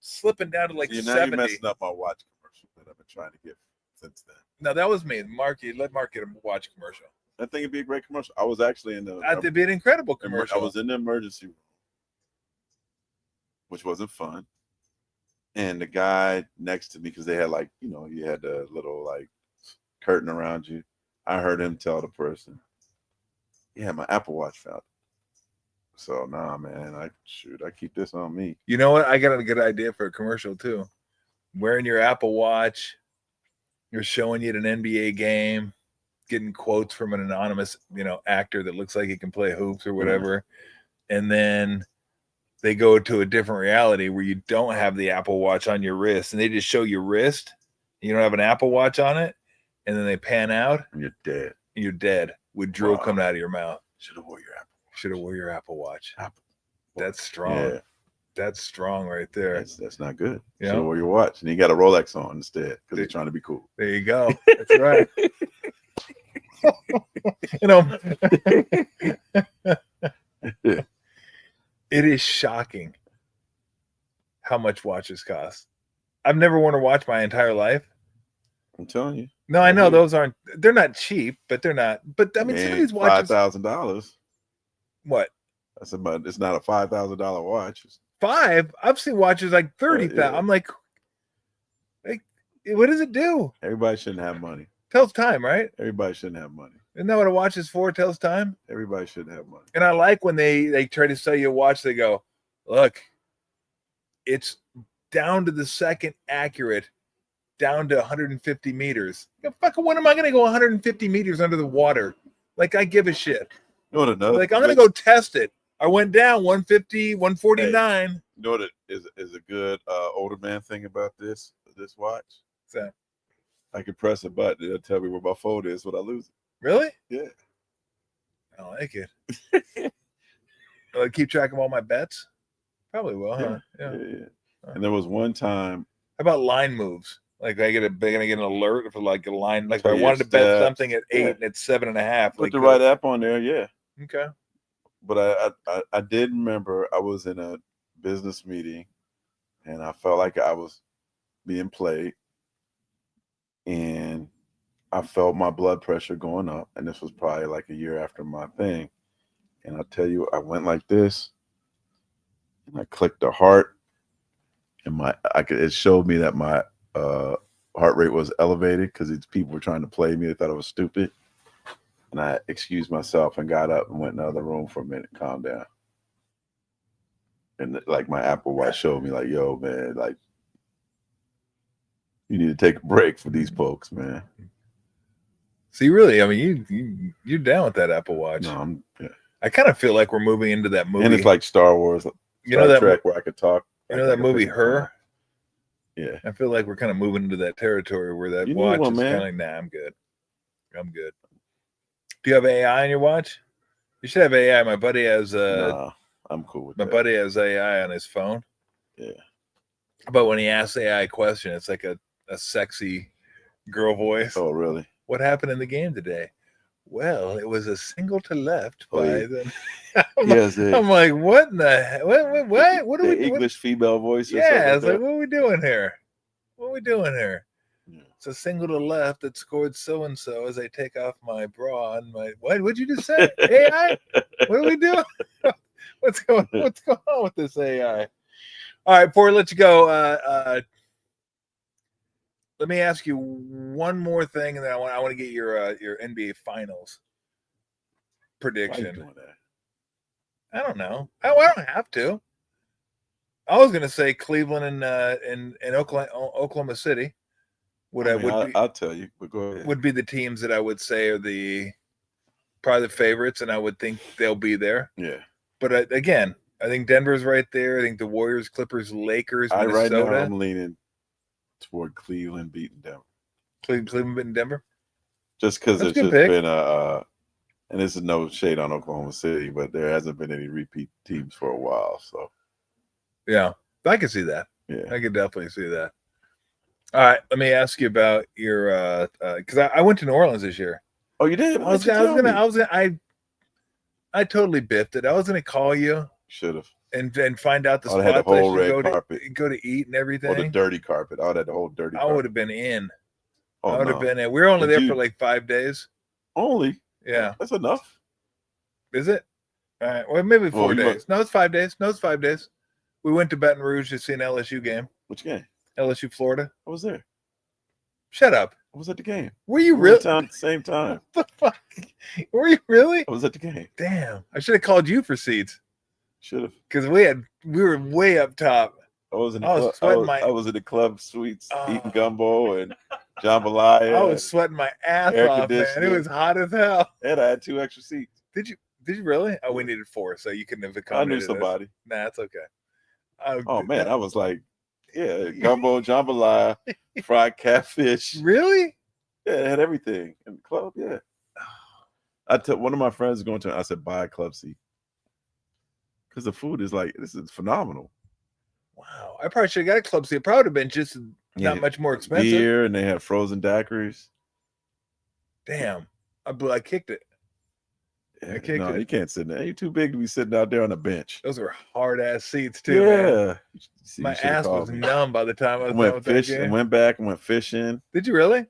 Slipping down to like 70. Now you're messing up my watch commercial that I've been trying to get since then. No, that was me. Mark, let Mark get a watch commercial. I think it'd be a great commercial. I was actually in the. It'd be an incredible commercial. I was in the emergency room, which wasn't fun. And the guy next to me, because they had like, you had a little like curtain around you. I heard him tell the person, yeah, my Apple Watch found it. So nah, man, I keep this on me. You know what? I got a good idea for a commercial too. Wearing your Apple Watch, you're showing you at an NBA game, getting quotes from an anonymous, actor that looks like he can play hoops or whatever. And then they go to a different reality where you don't have the Apple Watch on your wrist, and they just show your wrist. And you don't have an Apple Watch on it, and then they pan out, and you're dead. You're dead with drool coming out of your mouth. Should have wore your Apple. Should have wore your Apple Watch. That's strong. Yeah. That's strong right there. That's not good. Yeah. Should have wore your watch, and you got a Rolex on instead because you're trying to be cool. There you go. That's right. It is shocking how much watches cost. I've never worn a watch my entire life. I'm telling you. No, I know they're not cheap, but they're not. But I mean, some of these watches. $5,000. What? That's about. It's not a $5,000 watch. I've seen watches like 30,000. Yeah. I'm like, what does it do? Everybody shouldn't have money. Tells time, right? Everybody shouldn't have money. Isn't that what a watch is for? Tells time. Everybody shouldn't have money. And I like when they try to sell you a watch. They go, look, it's down to the second accurate, down to 150 meters. Fucking, when am I going to go 150 meters under the water? Like, I give a shit. You know what like, I'm going to go test it. I went down 150, 149. Hey, you know what is a good older man thing about this watch? What's that? I can press a button. It'll tell me where my phone is when I lose it. Really? Yeah. I like it. Will I keep track of all my bets? Probably will, huh? Yeah. And there was one time. How about line moves? Like I gonna get an alert for like a line. Like if I Tell you wanted to bet steps. something at 8 and it's 7.5. Put Like the right app on there, yeah. Okay. But I did remember I was in a business meeting and I felt like I was being played, and I felt my blood pressure going up, and this was probably like a year after my thing. And I'll tell you, I went like this, and I clicked the heart, and it showed me that my heart rate was elevated because people were trying to play me. They thought I was stupid, and I excused myself and got up and went in the other room for a minute, calmed down. And like my Apple Watch showed me, like, yo, man, like you need to take a break for these folks, man. See, really, I mean, you're down with that Apple Watch. No, I kind of feel like we're moving into that movie. And it's like Star Wars, Star Trek, where I could talk. You know that movie, Her? Yeah. I feel like we're kind of moving into that territory where that watch is kind of like, nah, I'm good. I'm good. Do you have AI on your watch? You should have AI. My buddy has nah, I'm cool with that. My buddy has AI on his phone. Yeah. But when he asks AI a question, it's like a sexy girl voice. Oh, really? What happened in the game today? Well, it was a single to left by the. I'm like, what in the hell? What are we? English female voice? Yeah, it's like, what are we doing here? What are we doing here? Yeah. It's a single to left that scored so and so as I take off my bra and my. What'd you just say? AI? What are we doing? What's going on with this AI? All right, before I let you go, let me ask you one more thing, and then I want to get your NBA Finals prediction. Why are you doing that? I don't know. I don't have to. I was going to say Cleveland and Oklahoma City. I'll tell you, but go ahead. Would be the teams that I would say are probably the favorites, and I would think they'll be there. Yeah. But again, I think Denver's right there. I think the Warriors, Clippers, Lakers, Minnesota. Right now I'm leaning toward Cleveland beating Denver. Cleveland beating Denver? Just because it's just been and this is no shade on Oklahoma City, but there hasn't been any repeat teams for a while. So yeah, I can see that. Yeah, I can definitely see that. All right, let me ask you about your because I went to New Orleans this year. Oh, you did? I totally biffed it. I was gonna call you. Should have. And find out the spot had the whole red carpet. Go to eat and everything. Or the dirty carpet. I would have the whole dirty carpet. I would have been in. Oh, I would have been in. We were only there for like 5 days. Only? Yeah. That's enough. Is it? All right. Well, maybe 4 days. No, it's 5 days. No, it's 5 days. We went to Baton Rouge to see an LSU game. Which game? LSU, Florida. I was there. Shut up. I was at the game. Were you really? Same time. What the fuck? Were you really? I was at the game. Damn. I should have called you for seats. Should have. Because we were way up top. I was in the club suites eating gumbo and jambalaya. I was sweating my ass off, man. It was hot as hell. And I had 2 extra seats. Did you really? Oh, we needed 4, so you couldn't have accommodated. I knew somebody. Nah, that's okay. Oh man, I was like, yeah, gumbo, jambalaya, fried catfish. Really? Yeah, it had everything in the club. Yeah. One of my friends going to. I said, buy a club seat because the food is this is phenomenal. Wow, I probably should have got a club seat. It probably would have been just not much more expensive. Beer, and they have frozen daiquiris. Damn, I kicked it. Yeah, you can't sit there. You're too big to be sitting out there on a bench. Those were hard ass seats too. Yeah, man. My ass was numb by the time I was done with that game. Went back and went fishing. Did you really?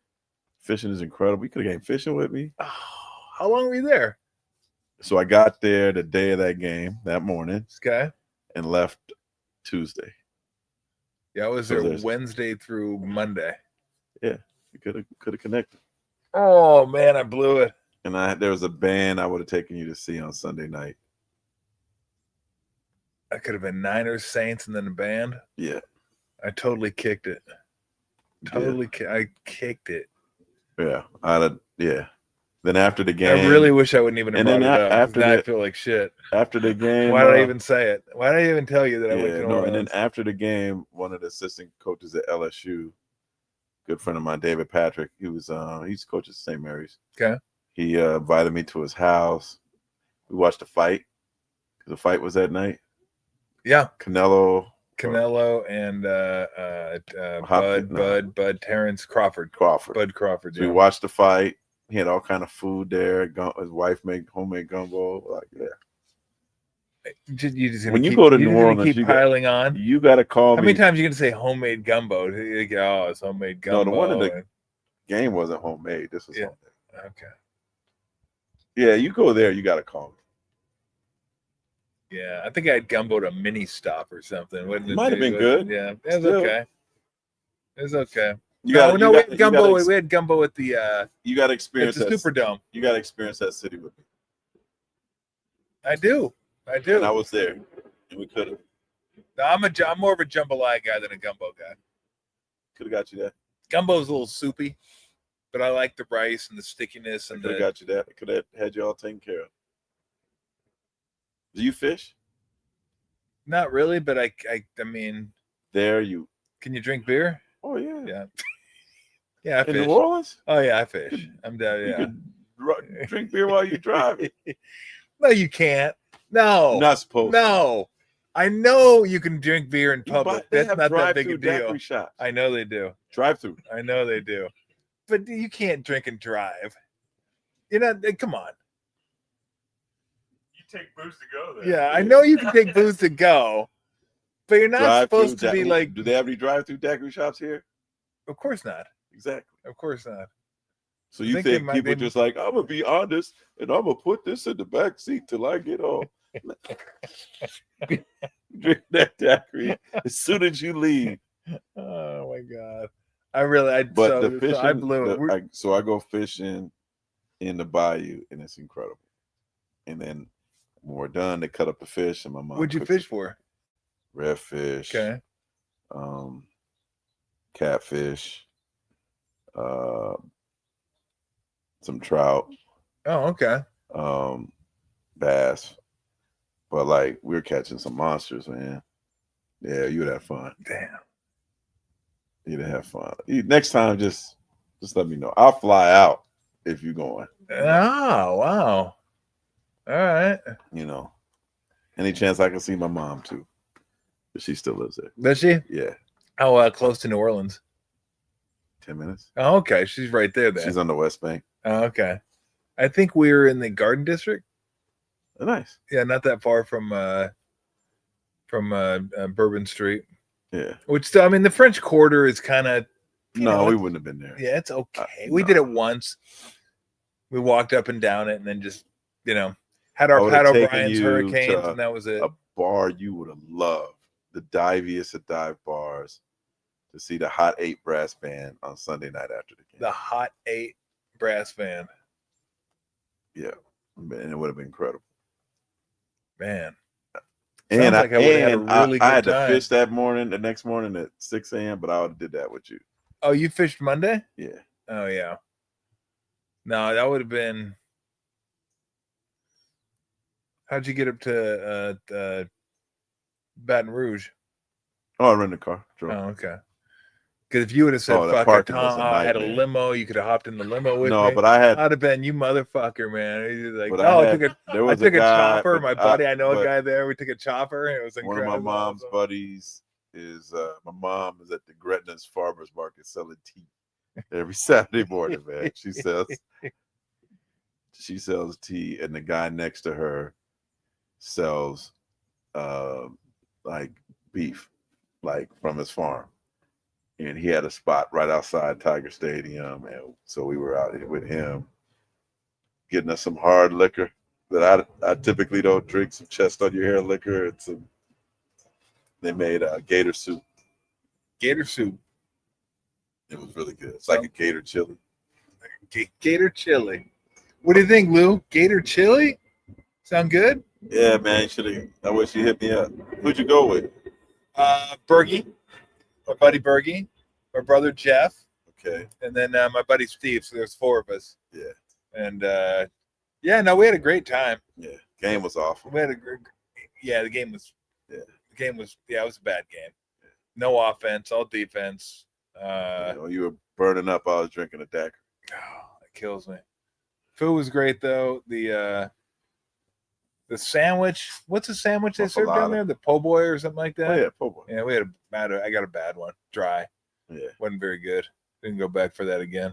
Fishing is incredible. You could have came fishing with me. Oh, how long were you there? So I got there the day of that game that morning. Okay. And left Tuesday. Yeah, I was there Wednesday through Monday. Yeah, you could have connected. Oh man, I blew it. And there was a band I would have taken you to see on Sunday night. I could have been Niners, Saints, and then a band. Yeah, I totally kicked it. I kicked it. Yeah, yeah. Then after the game, I really wish I wouldn't even have brought it up. After that, I feel like shit. After the game, why did I even say it? Why did I even tell you that I went to New Orleans? And then after the game, one of the assistant coaches at LSU, good friend of mine, David Patrick, he's coach at St. Mary's. Okay. He invited me to his house. We watched the fight. The fight was that night. Yeah. Canelo Canelo and Bud Terrence Crawford. Bud Crawford. So we watched the fight. He had all kind of food there. His wife made homemade gumbo. Like, when you go to New Orleans, keep piling on. You got to call me. How many times are you going to say homemade gumbo? Oh, it's homemade gumbo. No, the one in the game wasn't homemade. This was homemade. Okay. Yeah, you go there, you got to call me. Yeah, I think I had gumbo at a mini stop or something. It might have been good. Yeah, it was okay. It was okay. We had gumbo at the. You got to experience the Superdome. You got to experience that city with me. I do. And I was there, and we could have. No, I'm more of a jambalaya guy than a gumbo guy. Could have got you that. Gumbo's a little soupy, but I like the rice and the stickiness. And could have got you that. Could have had you all taken care of. Do you fish? Not really, but I mean. There you. Can you drink beer? Oh yeah. Yeah. Yeah, I fish. In New Orleans? Oh yeah, I fish. I'm down. Yeah. You can drink beer while you drive. No, you can't. No. You're not supposed to. No. I know you can drink beer in public. That's not that big a deal. Shots. I know they do. Drive-through. I know they do. But you can't drink and drive. Come on. You take booze to go there. Yeah, I know you can take booze to go, but you're not supposed to be like. Do they have any drive-through daiquiri shops here? Of course not. Exactly. Of course not. So you think people just like, I'm gonna be honest and I'm gonna put this in the back seat till I get home. Drink that daiquiri as soon as you leave. Oh my God. So I go fishing in the bayou and it's incredible. And then when we're done, they cut up the fish and my mom. What'd you fish for? Redfish. Okay. Catfish. Some trout. Oh, okay. Bass. But like we're catching some monsters, man. Yeah, you would have fun. Damn. You'd have fun. Next time, just let me know. I'll fly out if you're going. Oh, wow. All right. Any chance I can see my mom too? But she still lives there. Does she? Yeah. Oh, close to New Orleans. 10 minutes. Oh, okay. She's right there then. She's on the West Bank. Oh, okay. I think we're in the Garden District. Oh, nice. Yeah, not that far from Bourbon Street. Yeah. Which, the French Quarter is kind of. No, we wouldn't have been there. Yeah, it's okay. We did it once. We walked up and down it, and then just had our Pat O'Brien's Hurricanes, and that was it. A bar you would have loved, the diviest of dive bars, to see the Hot 8 brass band on Sunday night after the game. The Hot 8 brass band. Yeah, and it would have been incredible. Man. And I had to fish that morning, the next morning at 6 a.m., but I would have did that with you. Oh, you fished Monday? Yeah. Oh, yeah. No, that would have been. How'd you get up to Baton Rouge? Oh, I rented a car. Drove. Oh, okay. Because if you would have said, "Fuck, I had a limo," you could have hopped in the limo with me. No, but I'd have been, you motherfucker, man. He's like, I took a chopper. My buddy, I know a guy there. We took a chopper. And it was incredible. One of my mom's buddies is my mom is at the Gretna's Farmers Market selling tea every Saturday morning. Man, she sells tea, and the guy next to her sells like beef, like from his farm. And he had a spot right outside Tiger Stadium, and so we were out with him, getting us some hard liquor that I typically don't drink. Some chest on your hair liquor, and they made gator soup. Gator soup. It was really good. It's like a gator chili. Gator chili. What do you think, Lou? Gator chili? Sound good? Yeah, man. I wish you hit me up. Who'd you go with? Bergie. My buddy Bergie, my brother Jeff, okay, and then my buddy Steve. So there's 4 of us. Yeah, and we had a great time. Yeah, game was awful. We had the game was. Yeah, the game was. Yeah, it was a bad game. Yeah. No offense, all defense. You were burning up. I was drinking a daiquiri. Oh, it kills me. Food was great though. The The sandwich. What's the sandwich they serve down there? The po' boy or something like that? Oh, yeah, po' boy. Yeah, we had I got a bad one. Dry. Yeah. Wasn't very good. Didn't go back for that again.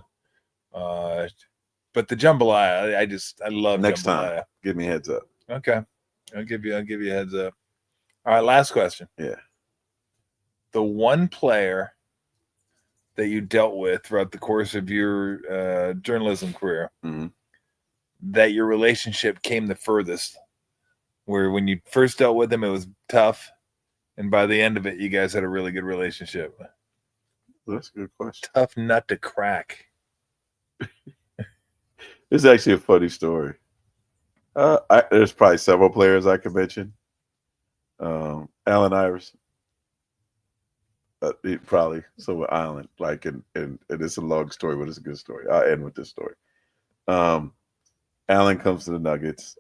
But the jambalaya, I love next jambalaya. Time. Give me a heads up. Okay. I'll give you a heads up. All right, last question. Yeah. The one player that you dealt with throughout the course of your journalism career that your relationship came the furthest, where when you first dealt with him, it was tough, and by the end of it, you guys had a really good relationship. That's a good question. Tough nut to crack. It's actually a funny story. There's probably several players I could mention. Allen Iverson. Probably so with Allen, like, and it's a long story, but it's a good story. I'll end with this story. Allen comes to the Nuggets.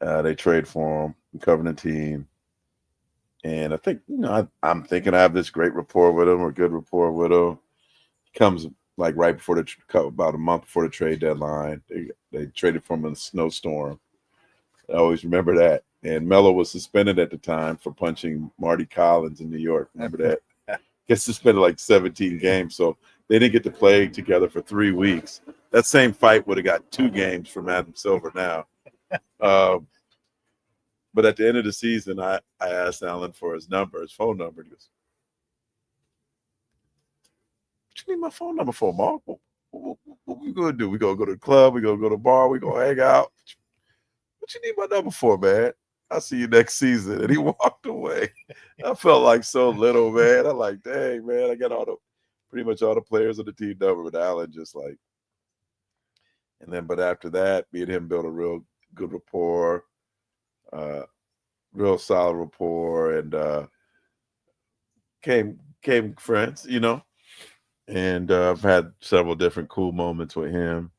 They trade for him, Covenant team, and I think I'm thinking I have this great rapport with him or good rapport with him. He comes like right before about a month before the trade deadline. They traded for him in a snowstorm. I always remember that. And Melo was suspended at the time for punching Marty Collins in New York. Remember that? Gets suspended like 17 games. So they didn't get to play together for 3 weeks. That same fight would have got 2 games from Adam Silver now. But at the end of the season, I asked Allen for his phone number. He goes, "What you need my phone number for, Mark? What we going to do? We going to go to the club? We going to go to the bar? We going to hang out? What you need my number for, man? I'll see you next season." And he walked away. I felt like so little, man. I'm like, dang, man, I got pretty much all the players on the team number, but Allen just like. And then, but after that, me and him built a real good rapport, real solid rapport, and came friends, And I've had several different cool moments with him.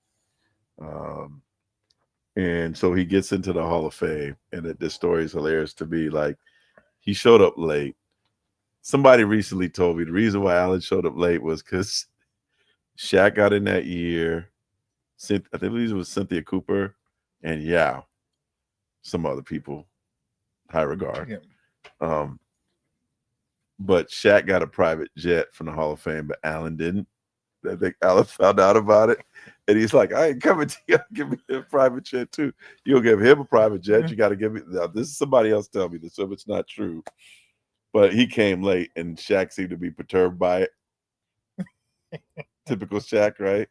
And so he gets into the Hall of Fame, and this story is hilarious to me. Like, he showed up late. Somebody recently told me the reason why Allen showed up late was because Shaq got in that year. I think it was Cynthia Cooper and some other people, high regard. Yeah. But Shaq got a private jet from the Hall of Fame, but Allen didn't. I think Allen found out about it. And he's like, I ain't coming to you. Give me a private jet too. You'll give him a private jet. You got to give me. Now, this is somebody else tell me this, so it's not true. But he came late, and Shaq seemed to be perturbed by it. Typical Shaq, right?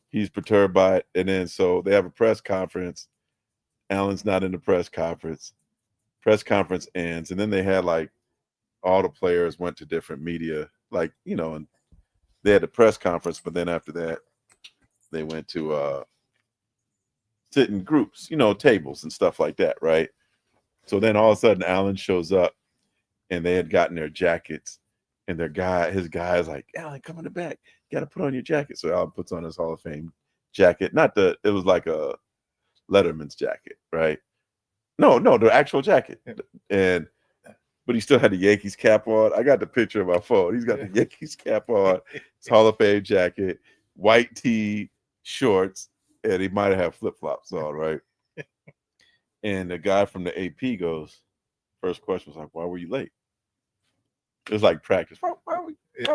He's perturbed by it. And then so they have a press conference. Allen's not in the press conference. Press conference ends. And then they had like all the players went to different media, like, and they had a press conference, but then after that, they went to sit in groups, tables and stuff like that, right? So then all of a sudden, Allen shows up, and they had gotten their jackets, and his guy is like, "Allen, come in the back. You got to put on your jacket." So Allen puts on his Hall of Fame jacket. It was like a Letterman's jacket, right? No, the actual jacket, but he still had the Yankees cap on. I got the picture of my phone. He's got the Yankees cap on, his Hall of Fame jacket, white tee, shorts, and he might have flip-flops on, right? And the guy from the AP goes, first question was like, "Why were you late?" It was like practice. Why are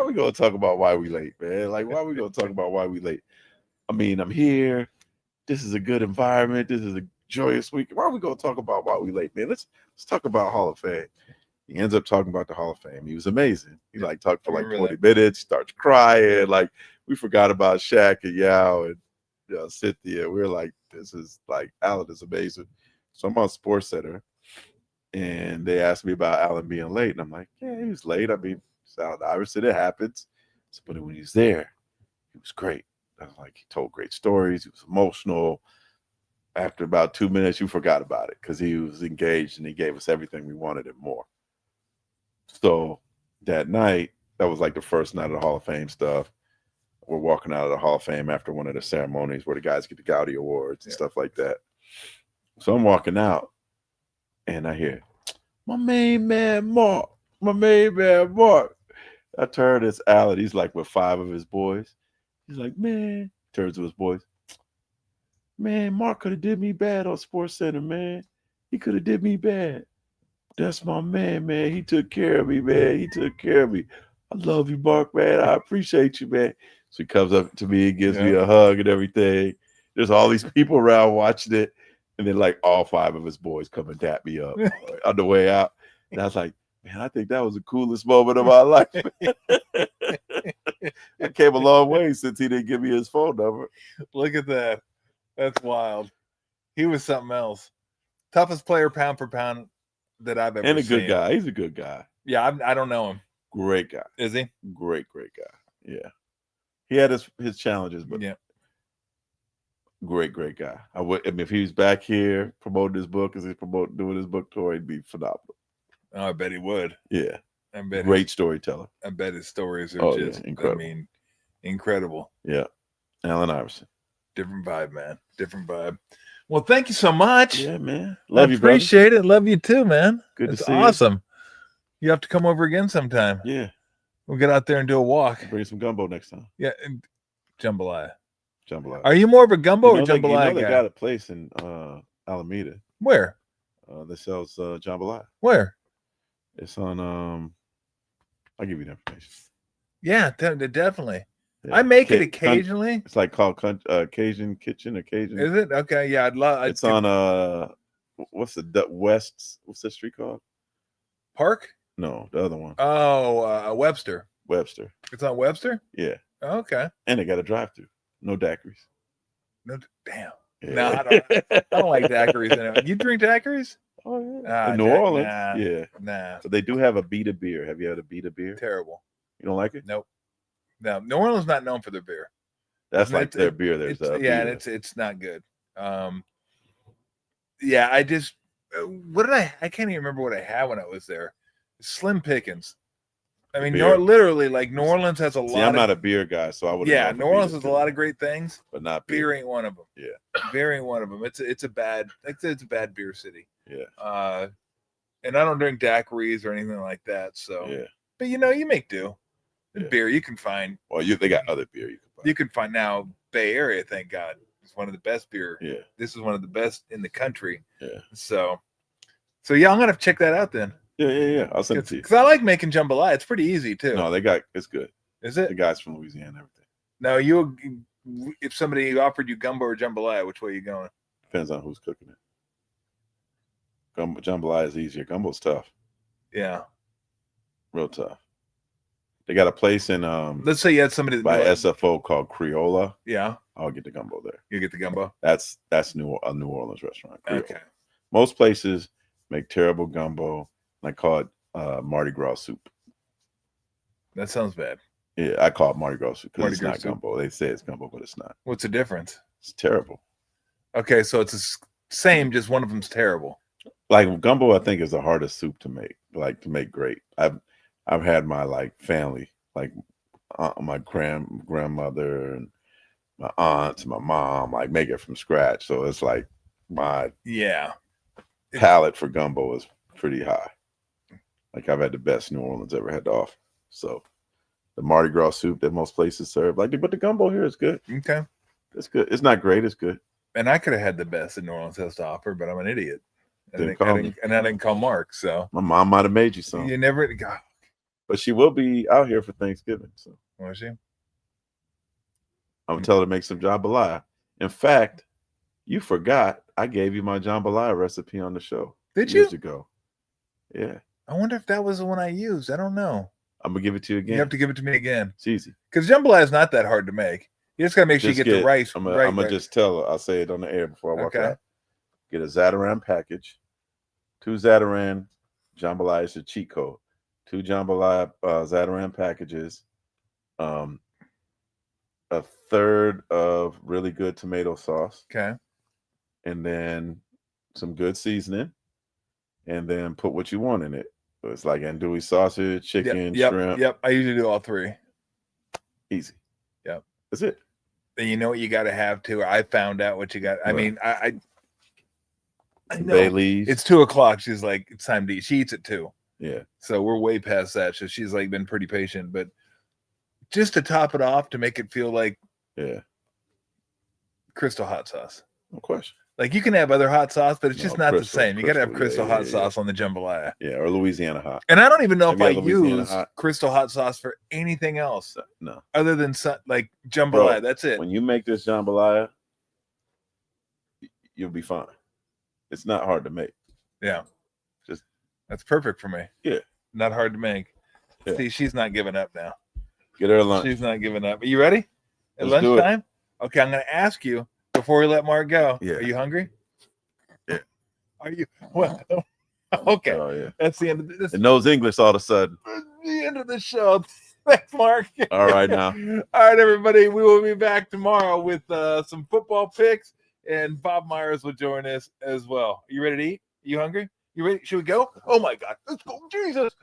we going to talk about why we late, man? Like, why are we going to talk about why we late? I mean, I'm here. This is a good environment. This is a joyous week. Why are we going to talk about why we late, man? Let's talk about Hall of Fame. He ends up talking about the Hall of Fame. He was amazing. He talked for like 20 minutes, starts crying. Like, we forgot about Shaq and Yao and Cynthia. We're like, this is like, Allen is amazing. So I'm on SportsCenter, and they asked me about Allen being late. And I'm like, yeah, he was late. I mean, it's Allen Iverson. It happens. But when he was there, he was great. I was like, he told great stories. He was emotional. After about 2 minutes, you forgot about it because he was engaged and he gave us everything we wanted and more. So that night, that was like the first night of the Hall of Fame stuff. We're walking out of the Hall of Fame after one of the ceremonies where the guys get the Gaudi Awards and stuff like that. So I'm walking out, and I hear, my main man, Mark. I turn, it's Allen. He's like with 5 of his boys. He's like, man, turns to his boys. Man, Mark could have did me bad on SportsCenter, man. He could have did me bad. That's my man. He took care of me, man. He took care of me. I love you, Mark, man. I appreciate you, man. So he comes up to me and gives me a hug and everything. There's all these people around watching it. And then like all 5 of his boys come and tap me up on the way out. And I was like, man, I think that was the coolest moment of my life. I came a long way since he didn't give me his phone number. Look at that. That's wild. He was something else. Toughest player pound for pound that I've ever seen. And a good guy. He's a good guy. Yeah, I don't know him. Great guy. Is he? Great guy. Yeah. He had his challenges, but great guy. I mean, if he was back here promoting his book, as he's doing his book tour, he'd be phenomenal. Oh, I bet he would. Yeah. I bet great storyteller. I bet his stories are just incredible. I mean, incredible. Yeah. Allen Iverson. Different vibe, man. Different vibe. Well, thank you so much. Yeah, man. Love you, appreciate it. Love you too, man. Good to see awesome. You have to come over again sometime. Yeah. We'll get out there and do a walk. Bring some gumbo next time. Yeah. Jambalaya. Are you more of a gumbo or jambalaya guy? They got a place in Alameda. Where? That sells jambalaya. Where? It's on I'll give you the information. Yeah, definitely. Yeah. I make it occasionally. It's like called Cajun Kitchen or Cajun. Is it? Okay, yeah, I'd love. It's on what's the street called? Park? No, the other one. Oh, Webster. Webster. It's on Webster? Yeah. Okay. And they got a drive-through. No daiquiris. No, damn. Yeah. No, I don't like daiquiris. Anyway. You drink daiquiris? Oh yeah. In New Orleans. Yeah. Nah. So they do have a Beta beer. Have you had a Beta beer? Terrible. You don't like it? Nope. No, New Orleans is not known for their beer. That's like their beer. There's and it's not good. Yeah, I just I can't even remember what I had when I was there. Slim pickings. I mean, literally, like New Orleans has a lot. I'm not a beer guy, so I would. Yeah, New Orleans has a lot of great things, but not beer. Ain't one of them. Yeah, beer ain't one of them. It's a bad beer city. Yeah. And I don't drink daiquiris or anything like that. So yeah, but you make do. Beer you can find. Well, they got other beer you can find. You can find now. Bay Area, thank God, is one of the best beer. Yeah, this is one of the best in the country. Yeah. So yeah, I'm gonna check that out then. Yeah. I'll send it to you. Because I like making jambalaya. It's pretty easy too. No, it's good. Is it? The guys from Louisiana and everything. Now if somebody offered you gumbo or jambalaya, which way are you going? Depends on who's cooking it. Jambalaya is easier. Gumbo's tough. Yeah. Real tough. They got a place in let's say you had somebody by SFO called Creola. Yeah. I'll get the gumbo there. You get the gumbo? That's a New Orleans restaurant. Creola. Okay. Most places make terrible gumbo. I call it Mardi Gras soup. That sounds bad. Yeah, I call it Mardi Gras soup because it's not gumbo. They say it's gumbo, but it's not. What's the difference? It's terrible. Okay, so it's the same, just one of them's terrible. Like gumbo, I think is the hardest soup to make. Like to make great. I've had my family, like my grandmother and my aunts and my mom, make it from scratch. So it's like my palate for gumbo is pretty high. Like I've had the best New Orleans ever had to offer. So the Mardi Gras soup that most places serve, but the gumbo here is good. Okay, it's good. It's not great. It's good. And I could have had the best that New Orleans has to offer, but I'm an idiot. I didn't call Mark. So my mom might have made you some. You never got. But she will be out here for Thanksgiving. So was she? I'm gonna tell her to make some jambalaya. In fact, you forgot I gave you my jambalaya recipe on the show. Did you? Years ago. Yeah. I wonder if that was the one I used. I don't know. I'm gonna give it to you again. You have to give it to me again. It's easy. Because jambalaya is not that hard to make. You just gotta make sure you get the rice. I'm gonna just tell her. I'll say it on the air before I walk out. Get a Zatarain package. 2 Zatarain jambalaya is a cheat code. 2 jambalaya Zatarain packages. A third of really good tomato sauce. Okay. And then some good seasoning. And then put what you want in it. So it's like andouille sausage, chicken, shrimp. Yep. I usually do all 3. Easy. Yep. That's it. And you know what you got to have too. I found out what you got. I mean, I know. Bay leaves. It's 2:00. She's like, it's time to eat. She eats at 2. Yeah. So we're way past that. So she's been pretty patient, but just to top it off to make it feel like Crystal hot sauce. No question. Like you can have other hot sauce, but it's just not the same. You got to have Crystal, Crystal hot sauce on the jambalaya. Yeah, or Louisiana hot. And I don't even know if I Louisiana use hot? Crystal hot sauce for anything else No. other than like jambalaya. Bro, that's it. When you make this jambalaya, you'll be fine. It's not hard to make. Yeah. Just that's perfect for me. Yeah. Not hard to make. Yeah. See, she's not giving up now. Get her lunch. She's not giving up. Are you ready? At Let's do it. lunchtime? Okay, I'm going to ask you before we let Mark go. Yeah. Are you hungry? Yeah. Are you? Well, okay. Oh, yeah. That's the end of this. It knows English all of a sudden. The end of the show. Thanks, Mark. All right, now. All right, everybody. We will be back tomorrow with some football picks, and Bob Myers will join us as well. You ready to eat? You hungry? You ready? Should we go? Oh, my God. Let's go. Jesus.